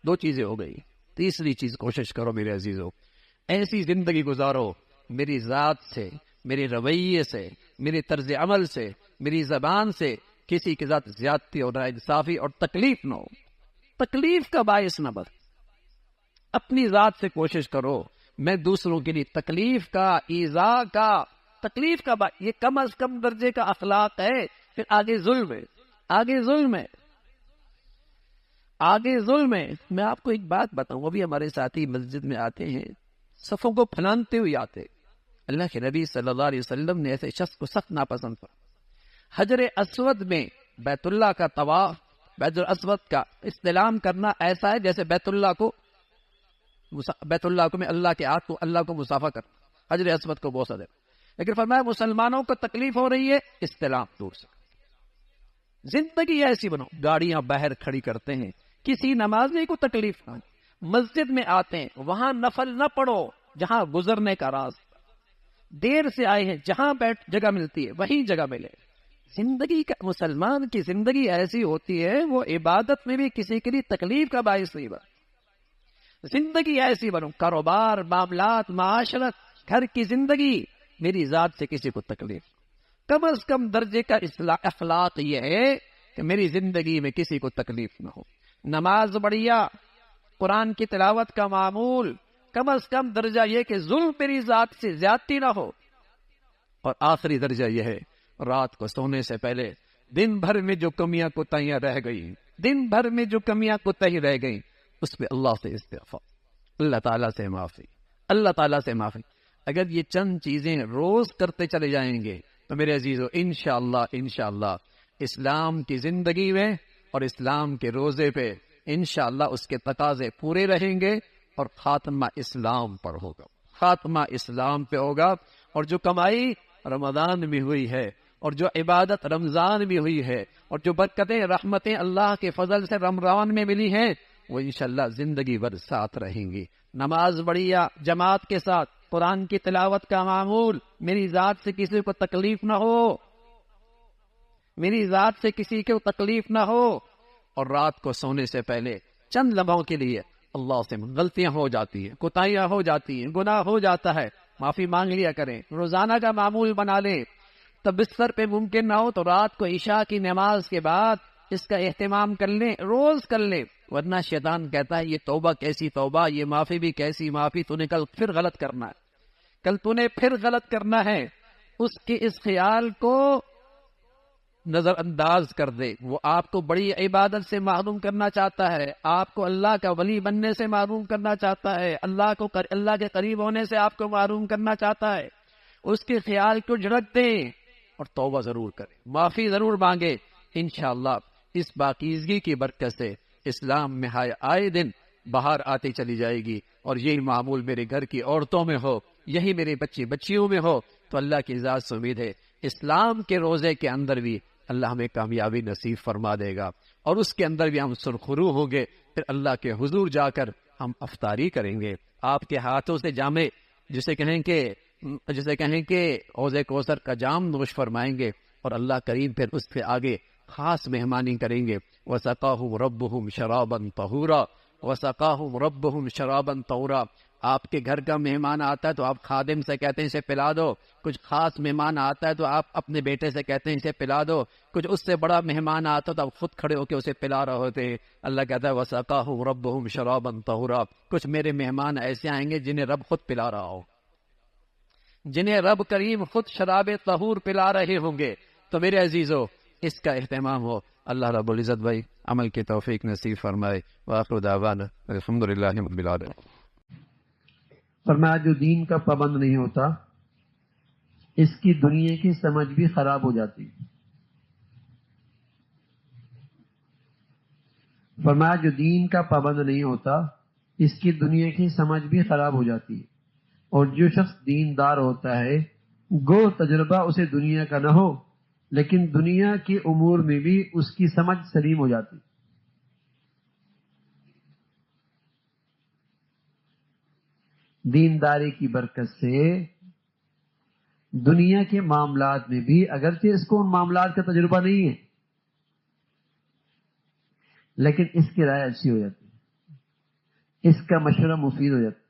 دو چیزیں ہو گئی۔ تیسری چیز کوشش کرو میرے عزیزو، ایسی زندگی گزارو میری ذات سے، میرے رویے سے، میرے طرز عمل سے، میری زبان سے کسی کے ساتھ زیادتی اور ناانصافی اور تکلیف نہ ہو، تکلیف کا باعث نہ بن۔ اپنی ذات سے کوشش کرو میں دوسروں کے لیے تکلیف کا، ایذا کا، تکلیف کا یہ کم از کم درجے کا اخلاق ہے۔ پھر آگے ظلم ہے، آگے ظلم ہے، آگے ظلم ہے۔ میں آپ کو ایک بات بتاؤں، ابھی ہمارے ساتھی مسجد میں آتے ہیں، صفوں کو پھلانتے ہوئے آتے، اللہ کے نبی صلی اللہ علیہ وسلم نے ایسے شخص کو سخت ناپسند کر۔ حجر اسود میں بیت اللہ کا طواف، بیت الاسود کا استلام کرنا ایسا ہے جیسے بیت اللہ کو میں اللہ کے ہاتھ کو اللہ کو مسافہ کر، حجر اسود کو بوسہ دے۔ لیکن فرمایا مسلمانوں کو تکلیف ہو رہی ہے، استلام دور سے۔ زندگی ایسی بنو، گاڑیاں باہر کھڑی کرتے ہیں، کسی نمازی کو تکلیف نہ، مسجد میں آتے ہیں وہاں نفل نہ پڑھو جہاں گزرنے کا راستہ، دیر سے آئے ہیں جہاں بیٹھ جگہ ملتی ہے وہیں جگہ ملے۔ زندگی کا مسلمان کی زندگی ایسی ہوتی ہے، وہ عبادت میں بھی کسی کے لیے تکلیف کا باعث نہیں بن۔ زندگی ایسی بنو، کاروبار، معاملات، معاشرت، گھر کی زندگی، میری ذات سے کسی کو تکلیف، کم از کم درجے کا اخلاق یہ ہے کہ میری زندگی میں کسی کو تکلیف نہ ہو۔ نماز بڑھیا، قرآن کی تلاوت کا معمول، کم از کم درجہ یہ کہ ظلم میری ذات سے زیادتی نہ ہو۔ اور آخری درجہ یہ ہے رات کو سونے سے پہلے دن بھر میں جو کمیاں کوتاہیاں رہ گئی، دن بھر میں جو کمیاں کوتاہی رہ گئی، اس پہ اللہ سے استغفار، اللہ تعالیٰ سے معافی، اللہ تعالیٰ سے معافی۔ اگر یہ چند چیزیں روز کرتے چلے جائیں گے تو میرے عزیزو انشاءاللہ اسلام کی زندگی میں اور اسلام کے روزے پہ انشاءاللہ اس کے تقاضے پورے رہیں گے، اور خاتمہ اسلام پر ہوگا، خاتمہ اسلام پہ ہوگا۔ اور جو کمائی رمضان میں ہوئی ہے، اور جو عبادت رمضان میں ہوئی ہے، اور جو برکتیں رحمتیں اللہ کے فضل سے رمضان میں ملی ہیں، وہ انشاءاللہ زندگی بھر ساتھ رہیں گی۔ نماز بڑھیا جماعت کے ساتھ، قرآن کی تلاوت کا معمول، میری ذات سے کسی کو تکلیف نہ ہو، میری ذات سے کسی کو تکلیف نہ ہو۔ اور رات کو سونے سے پہلے چند لمحوں کے لیے اللہ سے غلطیاں ہو جاتی ہیں، کوتاہیاں ہو جاتی ہیں، گناہ ہو جاتا ہے، معافی مانگ لیا کریں، روزانہ کا معمول بنا لیں۔ تب بستر پہ ممکن نہ ہو تو رات کو عشاء کی نماز کے بعد اس کا اہتمام کر لیں، روز کر لیں، ورنہ شیطان کہتا ہے یہ توبہ کیسی توبہ، یہ معافی بھی کیسی معافی، تو نے کل پھر غلط کرنا ہے، کل تو نے پھر غلط کرنا ہے۔ اس کے اس خیال کو نظر انداز کر دے۔ وہ آپ کو بڑی عبادت سے محروم کرنا چاہتا ہے، آپ کو اللہ کا ولی بننے سے محروم کرنا چاہتا ہے، اللہ کے قریب ہونے سے آپ کو محروم کرنا چاہتا ہے۔ اس کے خیال کو جھڑک دیں اور توبہ ضرور کریں، معافی ضرور مانگے۔ انشاءاللہ اس پاکیزگی کی برکت سے اسلام میں آئے دن باہر آتی چلی جائے گی، اور یہی معمول میرے گھر کی عورتوں میں ہو، یہی میرے بچیوں میں ہو، تو اللہ کی ذات سے امید ہے اسلام کے روزے کے اندر بھی اللہ ہمیں کامیابی نصیب فرما دے گا، اور اس کے اندر بھی ہم سرخرو ہوں گے۔ پھر اللہ کے حضور جا کر ہم افطاری کریں گے، آپ کے ہاتھوں سے جامے جسے کہیں کہ حوض کوثر کا جام نوش فرمائیں گے، اور اللہ کریم پھر اس پہ آگے خاص مہمانی کریں گے۔ وَسَقَاهُمْ رَبُّهُمْ شَرَابًا طَهُورًا وَسَقَاهُمْ رَبُّهُمْ شَرَابًا طَهُورًا۔ آپ کے گھر کا مہمان آتا ہے تو آپ خادم سے کہتے ہیں اسے پلا دو، کچھ خاص مہمان آتا ہے تو آپ اپنے بیٹے سے کہتے ہیں اسے پلا دو، کچھ اس سے بڑا مہمان آتا ہے تو آپ خود کھڑے ہو کے اسے پلا رہے ہوتے ہیں۔ اللہ کہتا ہے وَسَقَاهُمْ رَبُّهُمْ شَرَابًا طَهُورًا۔ کچھ میرے مہمان ایسے آئیں گے جنہیں رب خود پلا رہا ہو، جنہیں رب کریم خود شراب طہور پلا رہے ہوں گے۔ تو میرے عزیزو اس کا اہتمام ہو۔ اللہ رب العزت بھائی عمل کی توفیق نصیب فرمائے۔ وآخر دعوانا الحمدللہ رب العالمین۔ فرمایا جو دین کا پابند نہیں ہوتا اس کی دنیا کی سمجھ بھی خراب ہو جاتی۔ فرمایا جو دین کا پابند نہیں ہوتا اس کی دنیا کی سمجھ بھی خراب ہو جاتی ہے، اور جو شخص دیندار ہوتا ہے گو تجربہ اسے دنیا کا نہ ہو لیکن دنیا کے امور میں بھی اس کی سمجھ سلیم ہو جاتی. دینداری کی برکت سے دنیا کے معاملات میں بھی، اگرچہ اس کو ان معاملات کا تجربہ نہیں ہے، لیکن اس کی رائے اچھی ہو جاتی ہے، اس کا مشورہ مفید ہو جاتا ہے.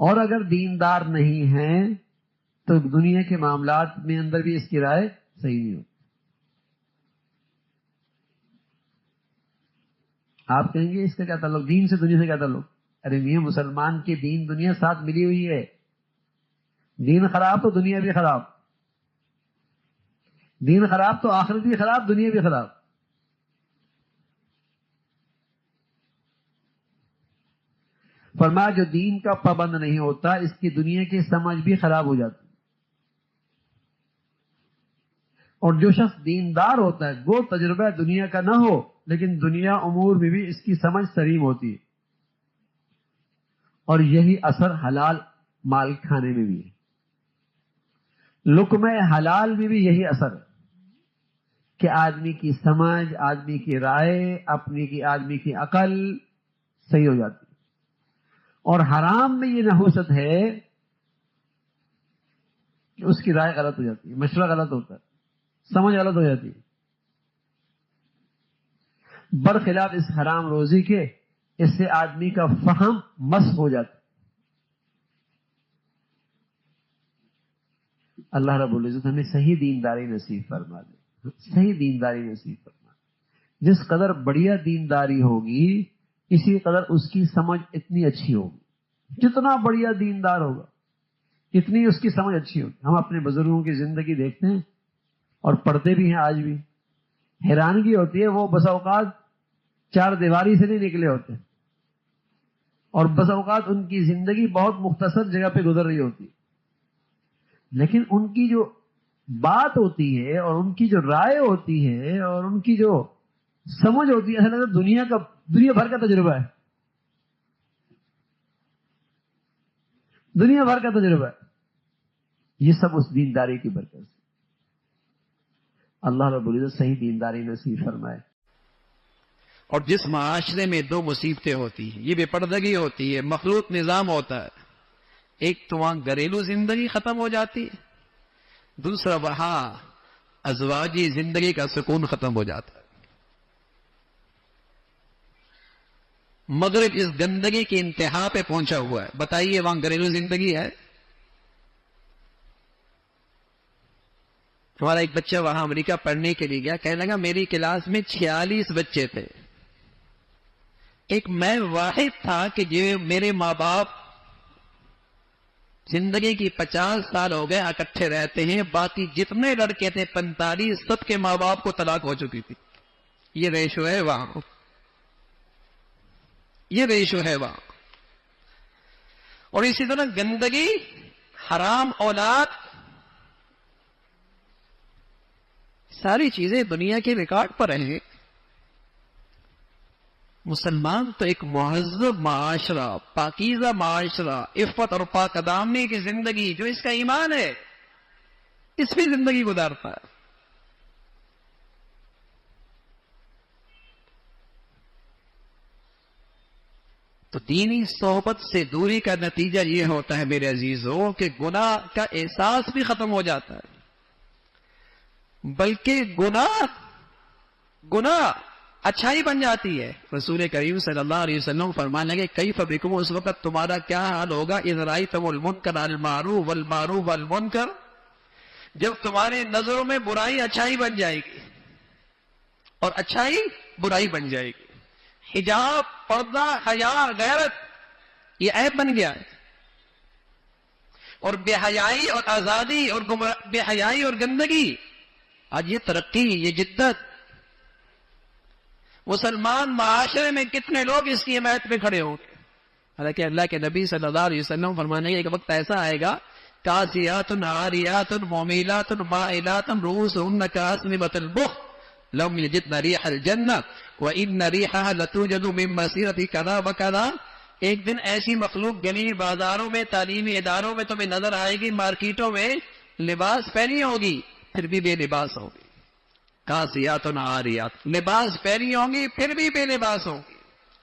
اور اگر دیندار نہیں ہیں تو دنیا کے معاملات میں اندر بھی اس کی رائے صحیح نہیں ہوتی. آپ کہیں گے اس کا کیا تعلق دین سے، دنیا سے کیا تعلق؟ ارے میاں، مسلمان کی دین دنیا ساتھ ملی ہوئی ہے. دین خراب تو دنیا بھی خراب، دین خراب تو آخرت بھی خراب، دنیا بھی خراب. فرمایا جو دین کا پابند نہیں ہوتا اس کی دنیا کی سمجھ بھی خراب ہو جاتی. اور جو شخص دیندار ہوتا ہے وہ تجربہ دنیا کا نہ ہو لیکن دنیا امور میں بھی اس کی سمجھ سلیم ہوتی ہے. اور یہی اثر حلال مال کھانے میں بھی ہے. لقمہ حلال میں بھی یہی اثر ہے کہ آدمی کی سمجھ، آدمی کی رائے، آدمی کی عقل صحیح ہو جاتی ہے. اور حرام میں یہ نحوست ہے کہ اس کی رائے غلط ہو جاتی ہے، مشورہ غلط ہوتا ہے، سمجھ غلط ہو جاتی ہے. برخلاف اس حرام روزی کے، اس سے آدمی کا فہم مسخ ہو جاتا ہے. اللہ رب العزت ہمیں صحیح دینداری نصیب فرما دے، صحیح دینداری نصیب فرما دے. جس قدر بڑھیا دینداری ہوگی اسی قدر اس کی سمجھ اتنی اچھی ہوگی. جتنا بڑھیا دیندار ہوگا اتنی اس کی سمجھ اچھی ہوگی. ہم اپنے بزرگوں کی زندگی دیکھتے ہیں اور پڑھتے بھی ہیں آج بھی، حیرانگی ہوتی ہے. وہ بس اوقات چار دیواری سے نہیں نکلے ہوتے اور بس اوقات ان کی زندگی بہت مختصر جگہ پہ گزر رہی ہوتی ہے، لیکن ان کی جو بات ہوتی ہے اور ان کی جو رائے ہوتی ہے اور ان کی جو سمجھ ہوتی ہے، ایسا لگتا ہے دنیا بھر کا تجربہ ہے، دنیا بھر کا تجربہ ہے. یہ سب اس دینداری کی برکت سے. اللہ رب العزت صحیح دینداری نصیب فرمائے. اور جس معاشرے میں دو مصیبتیں ہوتی ہیں، یہ بے پردگی ہوتی ہے، مخلوط نظام ہوتا ہے. ایک تو وہاں گھریلو زندگی ختم ہو جاتی ہے، دوسرا وہاں ازواجی زندگی کا سکون ختم ہو جاتا ہے. مغرب اس گندگی کی انتہا پہ پہنچا ہوا ہے. بتائیے وہاں گھریلو زندگی ہے؟ ہمارا ایک بچہ وہاں امریکہ پڑھنے کے لیے گیا، کہنے لگا میری کلاس میں 46 بچے تھے، ایک میں واحد تھا کہ جو میرے ماں باپ زندگی کی 50 سال ہو گئے اکٹھے رہتے ہیں، باقی جتنے لڑکے تھے 45 سب کے ماں باپ کو طلاق ہو چکی تھی. یہ ریشو ہے وہاں، یہ ریشو ہے وہاں. اور اسی طرح گندگی، حرام اولاد، ساری چیزیں دنیا کے ریکارڈ پر ہیں. مسلمان تو ایک مہذب معاشرہ، پاکیزہ معاشرہ، عفت اور پاک دامنی کی زندگی، جو اس کا ایمان ہے اس میں زندگی گزارتا ہے. تو دینی صحبت سے دوری کا نتیجہ یہ ہوتا ہے میرے عزیزوں کہ گناہ کا احساس بھی ختم ہو جاتا ہے. بلکہ گناہ اچھائی بن جاتی ہے. رسول کریم صلی اللہ علیہ وسلم فرمانے لگے کیف بکم، اس وقت تمہارا کیا حال ہوگا اذ رأیتم المنکر المعروف والمعروف المنکر، جب تمہارے نظروں میں برائی اچھائی بن جائے گی اور اچھائی برائی بن جائے گی. حجاب، پردہ، حیا، غیرت یہ عیب بن گیا ہے. اور بے حیائی اور آزادی اور بے حیائی اور گندگی، آج یہ ترقی، یہ جدت. مسلمان معاشرے میں کتنے لوگ اس کی حمایت میں کھڑے ہوں گے. حالانکہ اللہ کے نبی صلی اللہ علیہ وسلم فرمانے کا ایک وقت ایسا آئے گا کاسیات عاریات مومیلات مائلات رؤوسهن کاسنمۃ البخت لم یجدن ریح الجنہ وان ریحها لتوجد من مسیرۃ کذا وکذا ایک دن ایسی مخلوق گلی بازاروں میں، تعلیمی اداروں میں تمہیں نظر آئے گی، مارکیٹوں میں لباس پہنی ہوگی پھر بھی بے لباس ہوگی، کاسیات عاریات، لباس پہنی ہوں گی پھر بھی بے لباس ہوگی،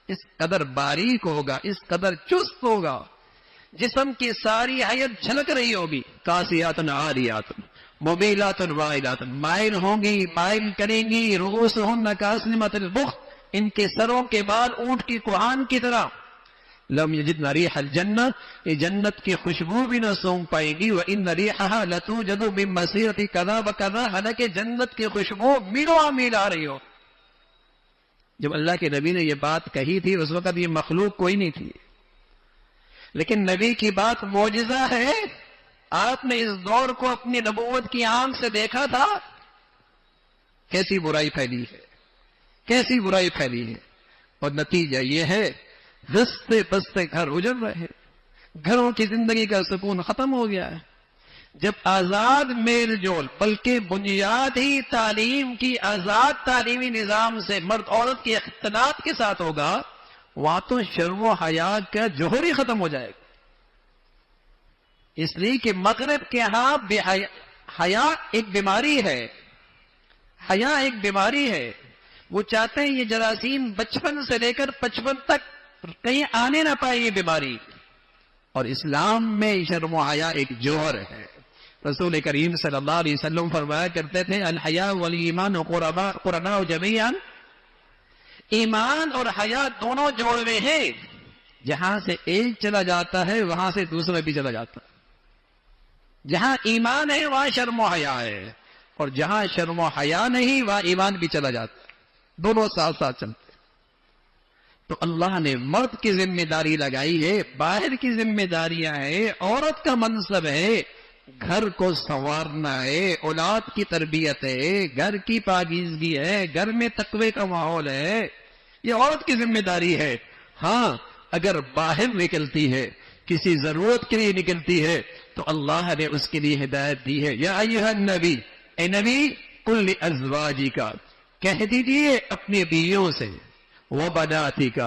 اس قدر باریک ہوگا، اس قدر چست ہوگا، جسم کی ساری حیت جھلک رہی ہوگی، کاسیات عاریات مبیلات وائلات، مائل ہوں گی، مائل کریں گی، رؤوسہن کاسنمۃ البخت، ان کے سروں کے بال اونٹ کی کوہان کی طرح، لم یجدن ریح الجنہ، یہ جنت کی خوشبو بھی نہ سونگ پائیں گی، وان ریحها لتوجد من مسیرۃ کذا وکذا، حالانکہ جنت کی خوشبو میلوں میل آ رہی ہو۔ جب اللہ کے نبی نے یہ بات کہی تھی اس وقت یہ مخلوق کوئی نہیں تھی، لیکن نبی کی بات معجزہ ہے، آپ نے اس دور کو اپنی نبوت کی آنکھ سے دیکھا تھا، کیسی برائی پھیلی ہے، کیسی برائی پھیلی ہے، اور نتیجہ یہ ہے دستے بستے گھر اجڑ رہے ہیں، گھروں کی زندگی کا سکون ختم ہو گیا ہے۔ جب آزاد میل جول، بلکہ بنیاد ہی تعلیم کی آزاد تعلیمی نظام سے مرد عورت کے اختلاط کے ساتھ ہوگا، وہاں تو شرم و حیا کا جوہر ہی ختم ہو جائے گا، اس لیے کہ مغرب کے ہاں حیا ایک بیماری ہے، حیا ایک بیماری ہے، وہ چاہتے ہیں یہ جراثیم بچپن سے لے کر 55 تک کہیں آنے نہ پائے یہ بیماری، اور اسلام میں شرم و حیا ایک جوہر ہے۔ رسول کریم صلی اللہ علیہ وسلم فرمایا کرتے تھے الحیا والایمان قرناء جمیعا، ایمان اور حیا دونوں جوڑے ہیں، جہاں سے ایک چلا جاتا ہے وہاں سے دوسرا بھی چلا جاتا ہے، جہاں ایمان ہے وہاں شرم و حیا ہے، اور جہاں شرم و حیا نہیں وہاں ایمان بھی چلا جاتا ہے، دونوں ساتھ ساتھ چلتے ہیں۔ تو اللہ نے مرد کی ذمہ داری لگائی ہے، باہر کی ذمہ داریاں ہیں، عورت کا منصب ہے، گھر کو سنوارنا ہے، اولاد کی تربیت ہے، گھر کی پاکیزگی ہے، گھر میں تقوی کا ماحول ہے، یہ عورت کی ذمہ داری ہے۔ ہاں اگر باہر نکلتی ہے، کسی ضرورت کے لیے نکلتی ہے، تو اللہ نے اس کے لیے ہدایت دی ہے، یا ایھا النبی، اے نبی، قل لازواجک، کہہ دیجئے اپنی بیویوں سے، وبناتک،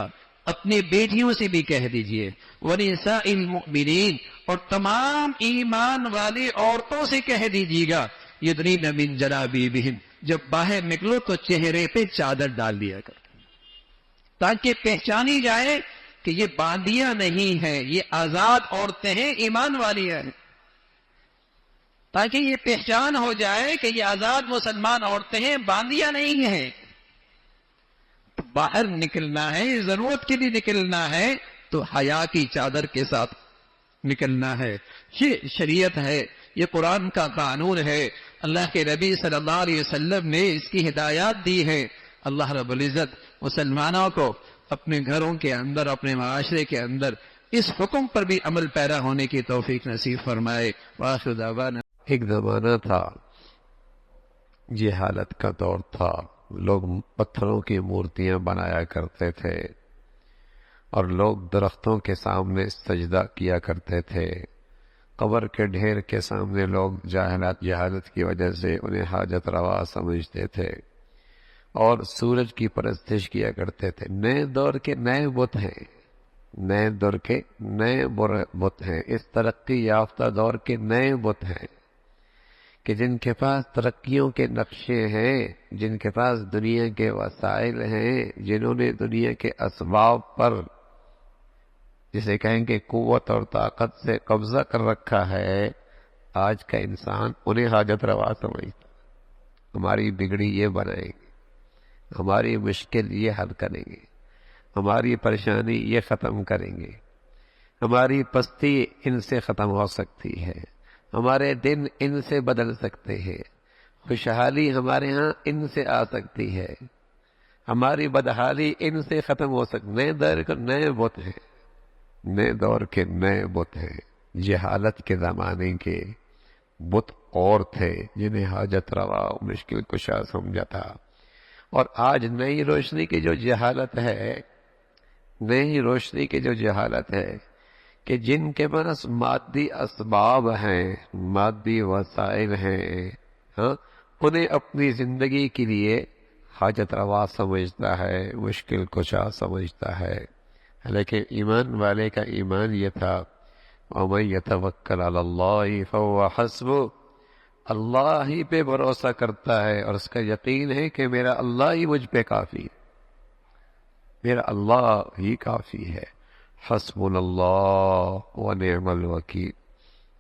اپنی بیٹیوں سے بھی کہہ دیجئے، ونساء المؤمنین، اور تمام ایمان والی عورتوں سے کہہ دیجیے گا، یدنین من جلابیبہن، جب باہر نکلو تو چہرے پہ چادر ڈال دیا کر، تاکہ پہچانی جائے کہ یہ باندیاں نہیں ہیں، یہ آزاد عورتیں ہیں، ایمان والی ہیں، تاکہ یہ پہچان ہو جائے کہ یہ آزاد مسلمان عورتیں ہیں، باندیاں نہیں ہیں۔ باہر نکلنا ہے، ضرورت کے لیے نکلنا ہے تو حیا کی چادر کے ساتھ نکلنا ہے، یہ شریعت ہے، یہ قرآن کا قانون ہے، اللہ کے نبی صلی اللہ علیہ وسلم نے اس کی ہدایات دی ہے۔ اللہ رب العزت مسلمانوں کو اپنے گھروں کے اندر، اپنے معاشرے کے اندر اس حکم پر بھی عمل پیرا ہونے کی توفیق نصیب فرمائے۔ وآخر دعوانا۔ ایک زمانہ تھا، جہالت کا دور تھا، لوگ پتھروں کی مورتیاں بنایا کرتے تھے، اور لوگ درختوں کے سامنے سجدہ کیا کرتے تھے، قبر کے ڈھیر کے سامنے لوگ جہالت کی وجہ سے انہیں حاجت روا سمجھتے تھے، اور سورج کی پرستش کیا کرتے تھے۔ نئے دور کے نئے بت ہیں، نئے دور کے نئے بت ہیں، اس ترقی یافتہ دور کے نئے بت ہیں کہ جن کے پاس ترقیوں کے نقشے ہیں، جن کے پاس دنیا کے وسائل ہیں، جنہوں نے دنیا کے اسباب پر، جسے کہیں گے قوت اور طاقت سے قبضہ کر رکھا ہے، آج کا انسان انہیں حاجت روا سمجھتا، ہماری بگڑی یہ بنائیں گے، ہماری مشکل یہ حل کریں گے، ہماری پریشانی یہ ختم کریں گے، ہماری پستی ان سے ختم ہو سکتی ہے، ہمارے دن ان سے بدل سکتے ہیں، خوشحالی ہمارے ہاں ان سے آ سکتی ہے، ہماری بدحالی ان سے ختم ہو سکتی۔ نئے دور کے نئے بت ہیں، نئے دور کے نئے بت ہیں۔ جہالت کے زمانے کے بت اور تھے جنہیں حاجت روا مشکل کشا سمجھا تھا، اور آج نئی روشنی کی جو جہالت ہے، نئی روشنی کی جو جہالت ہے کہ جن کے پاس مادی اسباب ہیں، مادی وسائل ہیں، انہیں اپنی زندگی کے لیے حاجت روا سمجھتا ہے، مشکل کشا سمجھتا ہے۔ لیکن ایمان والے کا ایمان یہ تھا وَمَن يَتَوَكَّلْ عَلَى اللَّهِ فَهُوَ حَسْبُهُ، اللہ ہی پہ بھروسہ کرتا ہے اور اس کا یقین ہے کہ میرا اللہ ہی مجھ پہ کافی ہے، میرا اللہ ہی کافی ہے۔ حسبنا اللہ ونعم الوکیل،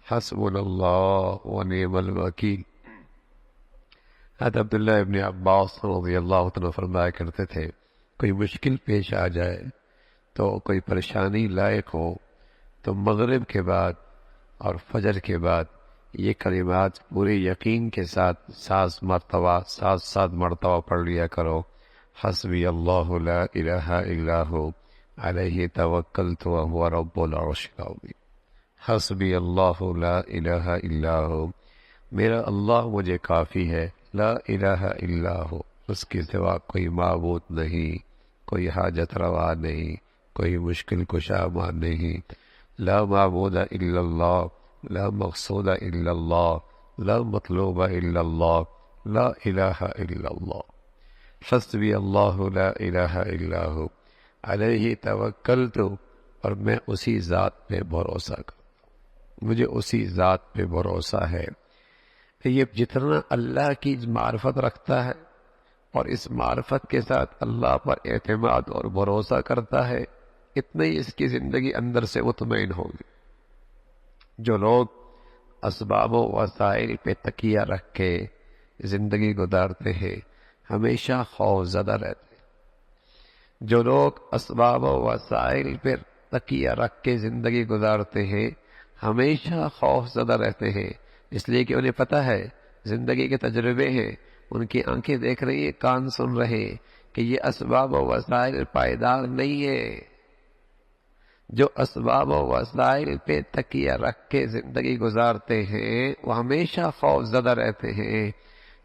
حسبنا اللہ ونعم الوکیل۔ حضرت عبداللہ ابن عباس رضی اللہ عنہ فرمایا کرتے تھے کوئی مشکل پیش آ جائے تو کوئی پریشانی لائق ہو تو مغرب کے بعد اور فجر کے بعد یہ کلمات پورے یقین کے ساتھ سات مرتبہ پڑھ لیا کرو۔ حسبی اللہ لا الہ الا ہو علیہ توکلت وہو رب العرش العظیم۔ حسبی اللہ لا الہ الا ہو، میرا اللہ مجھے کافی ہے، لا الہ الا ہو، اس کے سوا کوئی معبود نہیں، کوئی حاجت روا نہیں، کوئی مشکل کشا نہیں، لا معبود الا اللہ، لا مقصود الا اللہ، لا مطلوب الا اللہ، لا الہ الا اللہ۔ حسبی اللہ لا الہ الا ہو علیہ توکلت، اور میں اسی ذات پہ بھروسہ کرتا، مجھے اسی ذات پہ بھروسہ ہے۔ یہ جتنا اللہ کی معرفت رکھتا ہے اور اس معرفت کے ساتھ اللہ پر اعتماد اور بھروسہ کرتا ہے، اتنے ہی اس کی زندگی اندر سے مطمئن ہوگی۔ جو لوگ اسباب و وسائل پہ تکیہ رکھ کے زندگی گزارتے ہیں ہمیشہ خوف زدہ رہتے ہیں، جو لوگ اسباب و وسائل پہ تکیہ رکھ کے زندگی گزارتے ہیں ہمیشہ خوف زدہ رہتے ہیں، اس لیے کہ انہیں پتہ ہے زندگی کے تجربے ہیں، ان کی آنکھیں دیکھ رہی ہیں، کان سن رہے ہیں کہ یہ اسباب و وسائل پائیدار نہیں ہے۔ جو اسباب و وسائل پہ تکیہ رکھ کے زندگی گزارتے ہیں وہ ہمیشہ خوف زدہ رہتے ہیں۔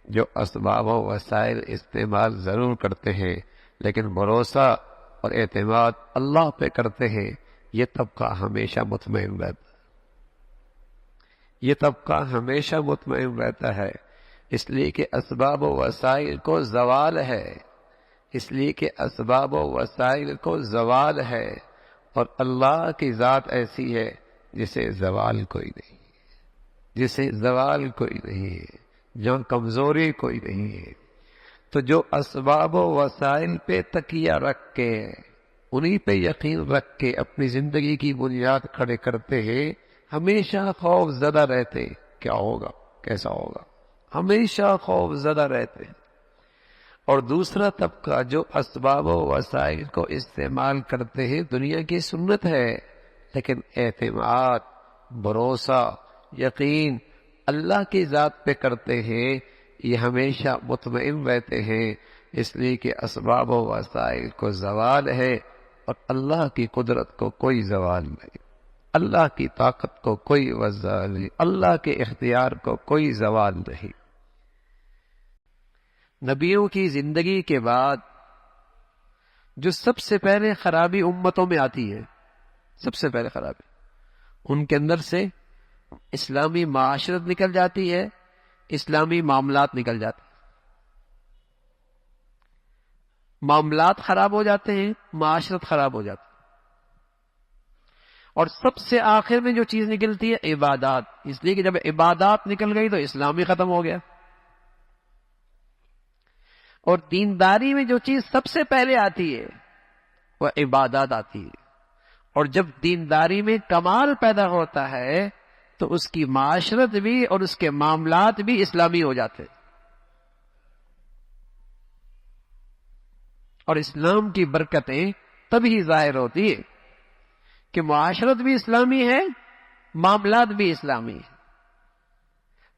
جو اسباب و وسائل استعمال ضرور کرتے ہیں لیکن بھروسہ اور اعتماد اللہ پہ کرتے ہیں، یہ طبقہ ہمیشہ مطمئن رہتا ہے، یہ طبقہ ہمیشہ مطمئن رہتا ہے، اس لیے کہ اسباب و وسائل کو زوال ہے، اس لیے کہ اسباب و وسائل کو زوال ہے، اور اللہ کی ذات ایسی ہے جسے زوال کوئی نہیں، جسے زوال کوئی نہیں ہے، جہاں کمزوری کوئی نہیں ہے۔ تو جو اسباب و وسائل پہ تکیہ رکھ کے انہی پہ یقین رکھ کے اپنی زندگی کی بنیاد کھڑے کرتے ہیں ہمیشہ خوف زدہ رہتے، کیا ہوگا کیسا ہوگا، ہمیشہ خوف زدہ رہتے۔ اور دوسرا طبقہ جو اسباب و وسائل کو استعمال کرتے ہیں، دنیا کی سنت ہے لیکن اعتماد، بھروسہ، یقین اللہ کی ذات پہ کرتے ہیں، یہ ہمیشہ مطمئن رہتے ہیں، اس لیے کہ اسباب و وسائل کو زوال ہے اور اللہ کی قدرت کو کوئی زوال نہیں، اللہ کی طاقت کو کوئی زوال نہیں، اللہ کے اختیار کو کوئی زوال نہیں۔ نبیوں کی زندگی کے بعد جو سب سے پہلے خرابی امتوں میں آتی ہے، سب سے پہلے خرابی ان کے اندر سے اسلامی معاشرت نکل جاتی ہے، اسلامی معاملات نکل جاتے ہیں، معاملات خراب ہو جاتے ہیں، معاشرت خراب ہو جاتی ہے، اور سب سے آخر میں جو چیز نکلتی ہے عبادات، اس لیے کہ جب عبادات نکل گئی تو اسلام ہی ختم ہو گیا۔ اور دینداری میں جو چیز سب سے پہلے آتی ہے وہ عبادات آتی ہے، اور جب دینداری میں کمال پیدا ہوتا ہے تو اس کی معاشرت بھی اور اس کے معاملات بھی اسلامی ہو جاتے ہیں، اور اسلام کی برکتیں تبھی ظاہر ہوتی ہے کہ معاشرت بھی اسلامی ہے، معاملات بھی اسلامی ہے،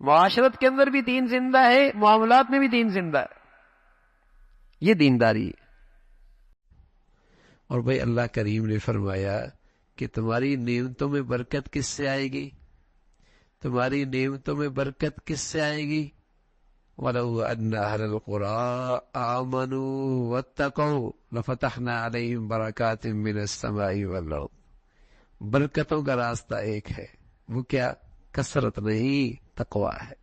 معاشرت کے اندر بھی دین زندہ ہے، معاملات میں بھی دین زندہ ہے، یہ دینداری ہے۔ اور بھائی اللہ کریم نے فرمایا کہ تمہاری نعمتوں میں برکت کس سے آئے گی، تمہاری نعمتوں میں برکت کس سے آئے گی؟ وَلَوْ أَنَّ أَهْلَ الْقُرَىٰ آمَنُوا وَاتَّقَوْا لَفَتَحْنَا عَلَيْهِمْ بَرَكَاتٍ مِّنَ السَّمَاءِ وَالْأَرْضِ۔ برکتوں کا راستہ ایک ہے، وہ کیا؟ کثرت نہیں، تقویٰ ہے۔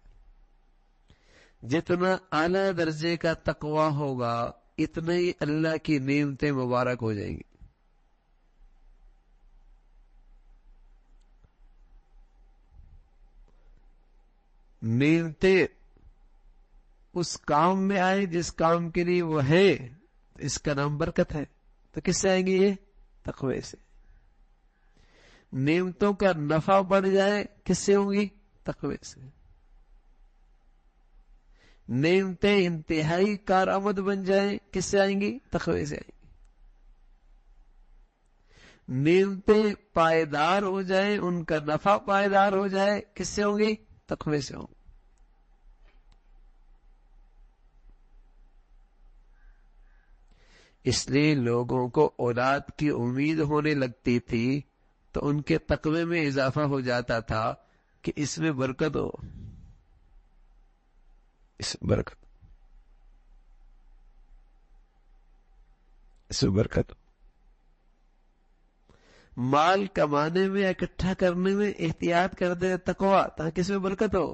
جتنا اعلیٰ درجے کا تقویٰ ہوگا اتنا ہی اللہ کی نعمتیں مبارک ہو جائیں گی، نعمتیں اس کام میں آئے جس کام کے لیے وہ ہے، اس کا نام برکت ہے. تو کس سے آئیں گے؟ یہ تقوی سے. نعمتوں کا نفع بڑھ جائے، کس سے ہوں گی؟ تقوی سے. نعمتیں انتہائی کارآمد بن جائیں، کس سے آئیں گی؟ تقوی سے آئیں گی. نعمتیں پائیدار ہو جائیں، ان کا نفع پائیدار ہو جائے، کس سے ہوں گی؟ تقوی سے ہوں گی. اس لیے لوگوں کو اولاد کی امید ہونے لگتی تھی تو ان کے تقوی میں اضافہ ہو جاتا تھا کہ اس میں برکت ہو، اس میں برکت، اس میں برکت ہو. مال کمانے میں، اکٹھا کرنے میں احتیاط کر دے تقوی، تاکہ اس میں برکت ہو.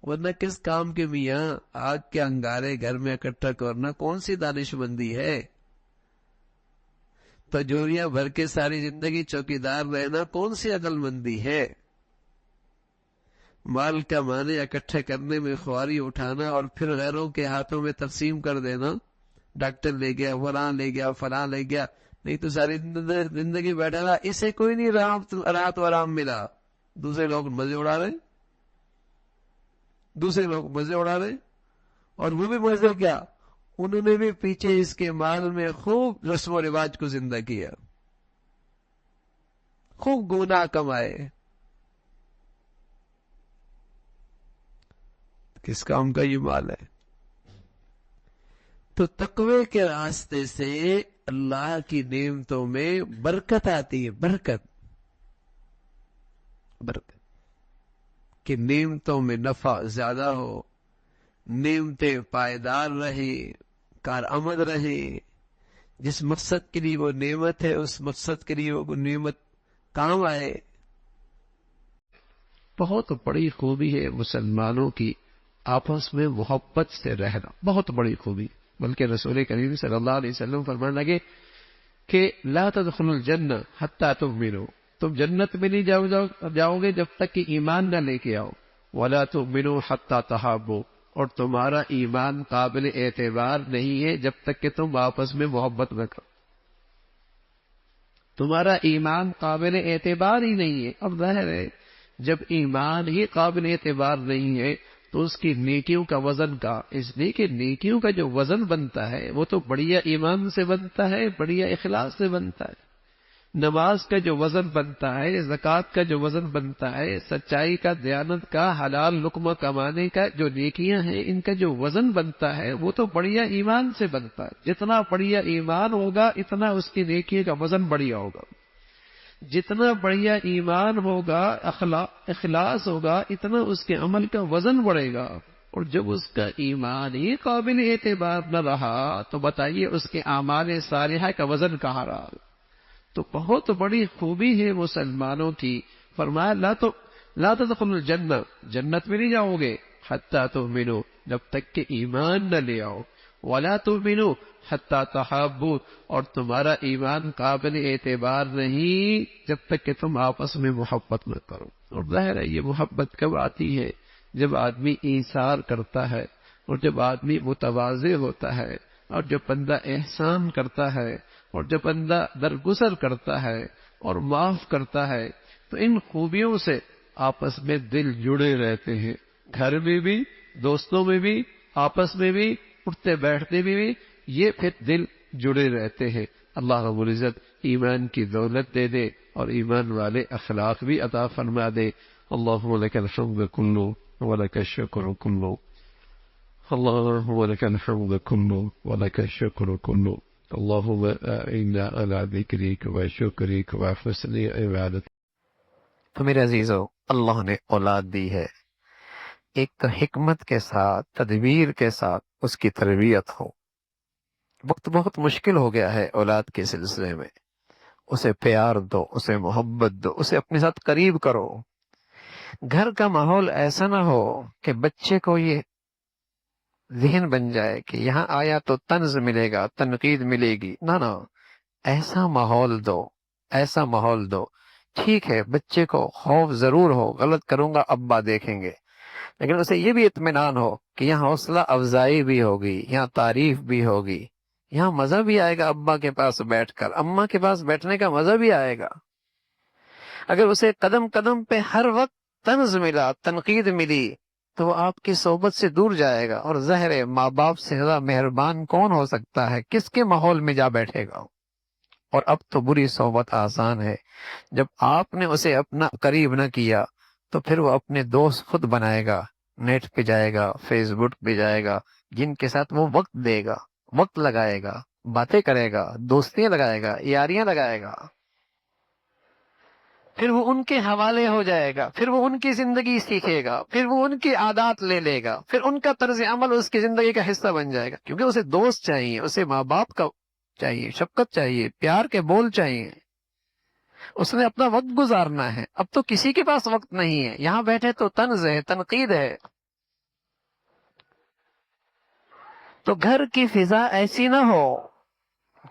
ورنہ کس کام کے میاں آگ کے انگارے گھر میں اکٹھا کرنا کون سی دانش مندی ہے؟ تجوریاں بھر کے ساری زندگی چوکیدار رہنا کون سی عقل مندی ہے؟ مال کمانے، اکٹھے کرنے میں خواری اٹھانا اور پھر غیروں کے ہاتھوں میں تقسیم کر دینا، ڈاکٹر لے گیا، فلاں لے گیا، فلاں لے گیا، نہیں تو ساری زندگی بیٹھا رہا، اسے کوئی نہیں راحت و آرام ملا. دوسرے لوگ مزے اڑا رہے، دوسرے لوگ مزے اڑا رہے. اور وہ بھی مزے کیا، انہوں نے بھی پیچھے اس کے مال میں خوب رسم و رواج کو زندہ کیا، خوب گناہ کمائے. کس کام کا یہ مال ہے؟ تو تقوی کے راستے سے اللہ کی نعمتوں میں برکت آتی ہے. برکت، برکت کہ نعمتوں میں نفع زیادہ ہو، نعمتیں پائیدار رہے، کارآمد رہے. جس مقصد کے لیے وہ نعمت ہے اس مقصد کے لیے وہ نعمت کام آئے. بہت بڑی خوبی ہے مسلمانوں کی آپس میں محبت سے رہنا، بہت بڑی خوبی. بلکہ رسول کریم صلی اللہ علیہ وسلم فرمانے لگے کہ لا تدخلوا الجنہ حتی تؤمنوا، تم جنت میں نہیں جاؤ گے جب تک کہ ایمان نہ لے کے آؤ. ولا تؤمنوا حتی تحابوا، اور تمہارا ایمان قابل اعتبار نہیں ہے جب تک کہ تم آپس میں محبت نہ کرو. تمہارا ایمان قابل اعتبار ہی نہیں ہے. اب ظاہر ہے جب ایمان ہی قابل اعتبار نہیں ہے تو اس کی نیکیوں کا وزن کا، اس لیے کہ نیکیوں کا جو وزن بنتا ہے وہ تو بڑھیا ایمان سے بنتا ہے، بڑھیا اخلاص سے بنتا ہے. نماز کا جو وزن بنتا ہے، زکوٰۃ کا جو وزن بنتا ہے، سچائی کا، دیانت کا، حلال لقمہ کمانے کا جو نیکیاں ہیں، ان کا جو وزن بنتا ہے وہ تو بڑھیا ایمان سے بنتا ہے. جتنا بڑھیا ایمان ہوگا اتنا اس کی نیکی کا وزن بڑھیا ہوگا. جتنا بڑھیا ایمان ہوگا، اخلاص ہوگا، اتنا اس کے عمل کا وزن بڑھے گا. اور جب اس کا ایمان ہی قابل اعتبار نہ رہا تو بتائیے اس کے اعمال صالحہ کا وزن کہاں رہا؟ تو بہت بڑی خوبی ہے مسلمانوں کی. فرمایا لا تدخلوا الجنہ، جنت میں نہیں جاؤ گے حتی تؤمنوا، جب تک کہ ایمان نہ لے آؤ. ولا تؤمنوا حتی تحابوا، اور تمہارا ایمان قابل اعتبار نہیں جب تک کہ تم آپس میں محبت نہ کرو. اور ظاہر ہے یہ محبت کب آتی ہے؟ جب آدمی ایثار کرتا ہے، اور جب آدمی متواضع ہوتا ہے، اور جب بندہ احسان کرتا ہے، اور جب بندہ درگزر کرتا ہے اور معاف کرتا ہے، تو ان خوبیوں سے آپس میں دل جڑے رہتے ہیں. گھر میں بھی، دوستوں میں بھی، آپس میں بھی، اٹھتے بیٹھتے میں بھی یہ پھر دل جڑے رہتے ہیں. اللہ رب العزت ایمان کی دولت دے دے اور ایمان والے اخلاق بھی عطا فرما دے. اللہم لک الحمد کلو ولک الشکر کلو، اللہم لک الحمد کلو ولک الشکر کلو، اللہم اعنا علی ذکرک و شکرک و حسن عبادتک. تو میرے عزیزو، اللہ نے اولاد دی ہے، ایک تو حکمت کے ساتھ، تدبیر کے ساتھ اس کی تربیت ہو. وقت بہت مشکل ہو گیا ہے اولاد کے سلسلے میں. اسے پیار دو، اسے محبت دو، اسے اپنے ساتھ قریب کرو. گھر کا ماحول ایسا نہ ہو کہ بچے کو یہ ذہن بن جائے کہ یہاں آیا تو طنز ملے گا، تنقید ملے گی. نہ، ایسا ماحول دو، ایسا ماحول دو. ٹھیک ہے بچے کو خوف ضرور ہو، غلط کروں گا ابا دیکھیں گے، لیکن اسے یہ بھی اطمینان ہو کہ یہاں حوصلہ افزائی بھی ہوگی، یہاں تعریف بھی ہوگی، یہاں مزہ بھی آئے گا، ابا کے پاس بیٹھ کر اماں کے پاس بیٹھنے کا مزہ بھی آئے گا۔ اگر اسے قدم قدم پہ ہر وقت طنز ملا، تنقید ملی، تو وہ آپ کی صحبت سے دور جائے گا، اور ظاہر ہے ماں باپ سے زیادہ مہربان کون ہو سکتا ہے، کس کے ماحول میں جا بیٹھے گا۔ اور اب تو بری صحبت آسان ہے، جب آپ نے اسے اپنا قریب نہ کیا تو پھر وہ اپنے دوست خود بنائے گا، نیٹ پہ جائے گا، فیس بک پہ جائے گا، جن کے ساتھ وہ وقت دے گا، وقت لگائے گا، باتیں کرے گا، دوستیاں لگائے گا، یاریاں لگائے گا، پھر وہ ان کے حوالے ہو جائے گا، پھر وہ ان کی زندگی سیکھے گا، پھر وہ ان کی عادات لے لے گا، پھر ان کا طرز عمل اس کی زندگی کا حصہ بن جائے گا، کیونکہ اسے دوست چاہیے، اسے ماں باپ کا چاہیے، شفقت چاہیے، پیار کے بول چاہیے، اس نے اپنا وقت گزارنا ہے۔ اب تو کسی کے پاس وقت نہیں ہے، یہاں بیٹھے تو طنز ہے، تنقید ہے۔ تو گھر کی فضا ایسی نہ ہو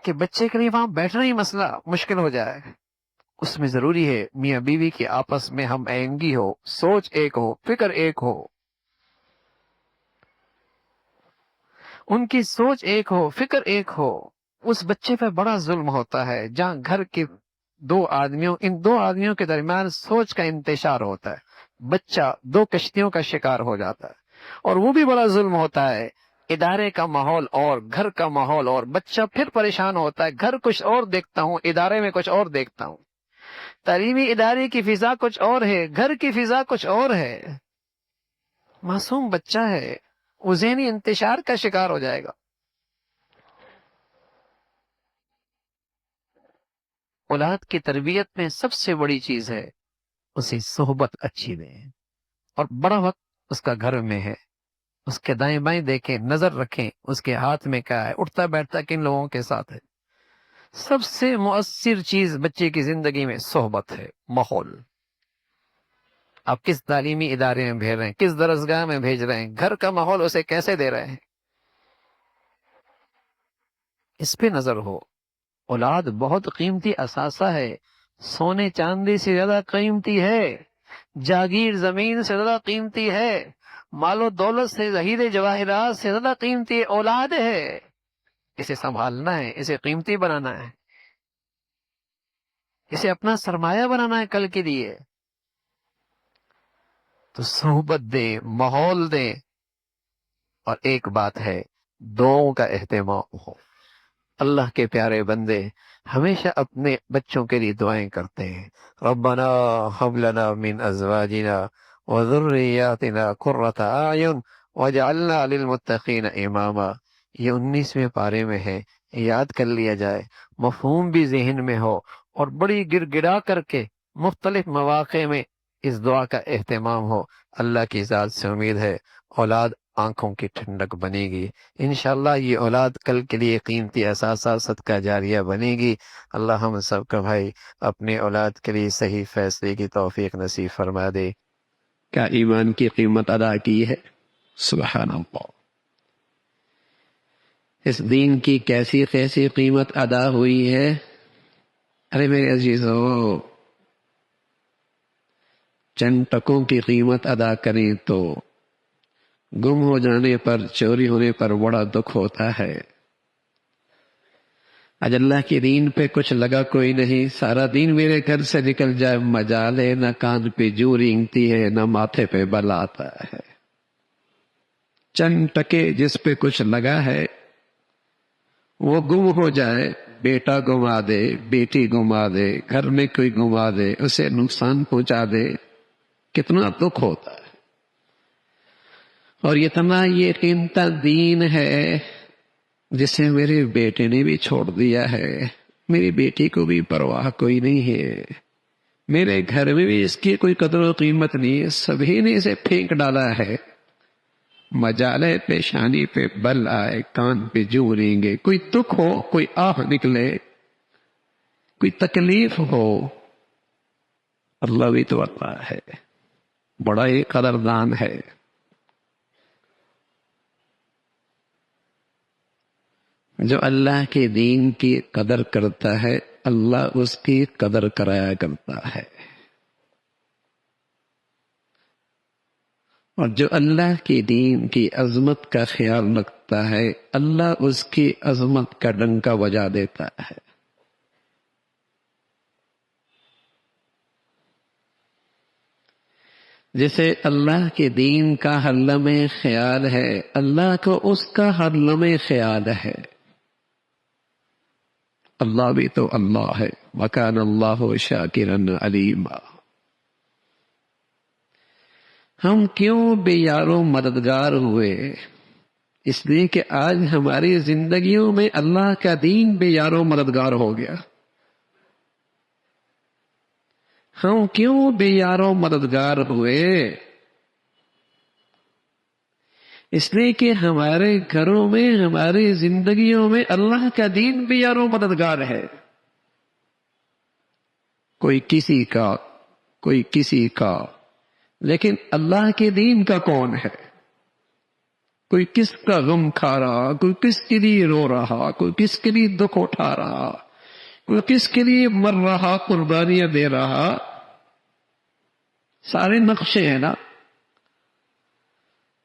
کہ بچے کے لیے وہاں بیٹھنا ہی مسئلہ مشکل ہو جائے۔ اس میں ضروری ہے میاں بیوی کی آپس میں ہم آہنگی ہو، سوچ ایک ہو، فکر ایک ہو، ان کی سوچ ایک ہو، فکر ایک ہو۔ اس بچے پہ بڑا ظلم ہوتا ہے جہاں گھر کے ان دو آدمیوں کے درمیان سوچ کا انتشار ہوتا ہے، بچہ دو کشتیوں کا شکار ہو جاتا ہے، اور وہ بھی بڑا ظلم ہوتا ہے۔ ادارے کا ماحول اور گھر کا ماحول، اور بچہ پھر پریشان ہوتا ہے، گھر کچھ اور دیکھتا ہوں، ادارے میں کچھ اور دیکھتا ہوں، تعلیمی ادارے کی فضا کچھ اور ہے، گھر کی فضا کچھ اور ہے۔ معصوم بچہ ہے، وہ ذہنی انتشار کا شکار ہو جائے گا۔ اولاد کی تربیت میں سب سے بڑی چیز ہے اسے صحبت اچھی دیں، اور بڑا وقت اس کا گھر میں ہے، اس کے دائیں بائیں دیکھیں، نظر رکھیں، اس کے ہاتھ میں کیا ہے، اٹھتا بیٹھتا کن لوگوں کے ساتھ ہے۔ سب سے مؤثر چیز بچے کی زندگی میں صحبت ہے، ماحول۔ آپ کس تعلیمی ادارے میں بھیج رہے ہیں، کس درسگاہ میں بھیج رہے ہیں، گھر کا ماحول اسے کیسے دے رہے ہیں، اس پہ نظر ہو۔ اولاد بہت قیمتی اثاثہ ہے، سونے چاندی سے زیادہ قیمتی ہے، جاگیر زمین سے زیادہ قیمتی ہے، مال و دولت سے، ظہیر جواہرات سے زیادہ قیمتی اولاد ہے۔ اسے سنبھالنا ہے، اسے قیمتی بنانا ہے، اسے اپنا سرمایہ بنانا ہے کل کے لیے۔ تو صحبت دیں، ماحول دیں، اور ایک بات ہے، دعاؤں کا اہتمام ہو۔ اللہ کے پیارے بندے ہمیشہ اپنے بچوں کے لیے دعائیں کرتے ہیں، ربنا ہب لنا من ازواجنا وذریاتنا قرۃ اعین واجعلنا للمتقین اماما۔ یہ 19ویں پارے میں ہے، یاد کر لیا جائے، مفہوم بھی ذہن میں ہو، اور بڑی گڑ گڑا کر کے مختلف مواقع میں اس دعا کا اہتمام ہو۔ اللہ کی ذات سے امید ہے اولاد آنکھوں کی ٹھنڈک بنے گی، انشاءاللہ یہ اولاد کل کے لیے قیمتی اثاثہ صدقہ جاریہ بنے گی۔ اللہ ہم سب کا بھائی اپنے اولاد کے لیے صحیح فیصلے کی توفیق نصیب فرما دے۔ کیا ایمان کی قیمت ادا کی ہے؟ سبحان اللہ۔ اس دین کی کیسی کیسی قیمت ادا ہوئی ہے۔ ارے میرے عزیزو، چند ٹکوں کی قیمت ادا کریں تو گم ہو جانے پر، چوری ہونے پر بڑا دکھ ہوتا ہے۔ آج اللہ کے دین پہ کچھ لگا کوئی نہیں، سارا دین میرے گھر سے نکل جائے، مجالے نہ کان پہ جو رینگتی ہے، نہ ماتھے پہ بل آتا ہے۔ چند ٹکے جس پہ کچھ لگا ہے وہ گم ہو جائے، بیٹا گما دے، بیٹی گما دے، گھر میں کوئی گما دے، اسے نقصان پہنچا دے، کتنا دکھ ہوتا ہے۔ اور اتنا یہ قیمتی دین ہے جسے میرے بیٹے نے بھی چھوڑ دیا ہے، میری بیٹی کو بھی پرواہ کوئی نہیں ہے، میرے گھر میں بھی اس کی کوئی قدر و قیمت نہیں ہے، سبھی نے اسے پھینک ڈالا ہے۔ مجالے پیشانی پہ بل آئے، کان پہ جو رینگے، کوئی دکھ ہو، کوئی آہ نکلے، کوئی تکلیف ہو، اللہ بھی تو اللہ ہے، بڑا ہی قدردان ہے۔ جو اللہ کے دین کی قدر کرتا ہے اللہ اس کی قدر کرایا کرتا ہے۔ اور جو اللہ کی دین کی عظمت کا خیال رکھتا ہے اللہ اس کی عظمت کا ڈنکا بجا دیتا ہے. جسے اللہ کے دین کا ہر لمحے خیال ہے اللہ کو اس کا ہر لمحے خیال ہے. اللہ بھی تو اللہ ہے. وَكَانَ اللَّهُ شَاكِرًا عَلِيمًا. ہم کیوں بے یارو مددگار ہوئے؟ اس لیے کہ آج ہماری زندگیوں میں اللہ کا دین بے یارو مددگار ہو گیا. ہم کیوں بے یارو مددگار ہوئے؟ اس لیے کہ ہمارے گھروں میں ہماری زندگیوں میں اللہ کا دین بے یارو مددگار ہے. کوئی کسی کا کوئی کسی کا، لیکن اللہ کے دین کا کون ہے؟ کوئی کس کا غم کھا رہا، کوئی کس کے لیے رو رہا، کوئی کس کے لیے دکھ اٹھا رہا، کوئی کس کے لیے مر رہا، قربانیاں دے رہا. سارے نقشے ہیں نا.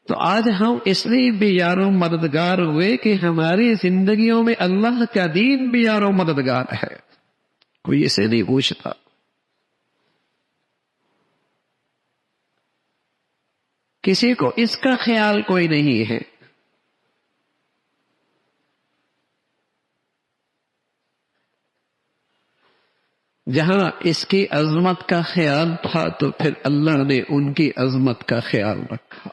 تو آج ہم اس لیے بے یارو مددگار ہوئے کہ ہماری زندگیوں میں اللہ کا دین بے یارو مددگار ہے. کوئی اسے نہیں پوچھتا. کسی کو اس کا خیال کوئی نہیں ہے. جہاں اس کی عظمت کا خیال تھا تو پھر اللہ نے ان کی عظمت کا خیال رکھا.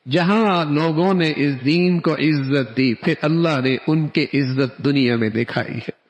جہاں لوگوں نے اس دین کو عزت دی پھر اللہ نے ان کی عزت دنیا میں دکھائی ہے.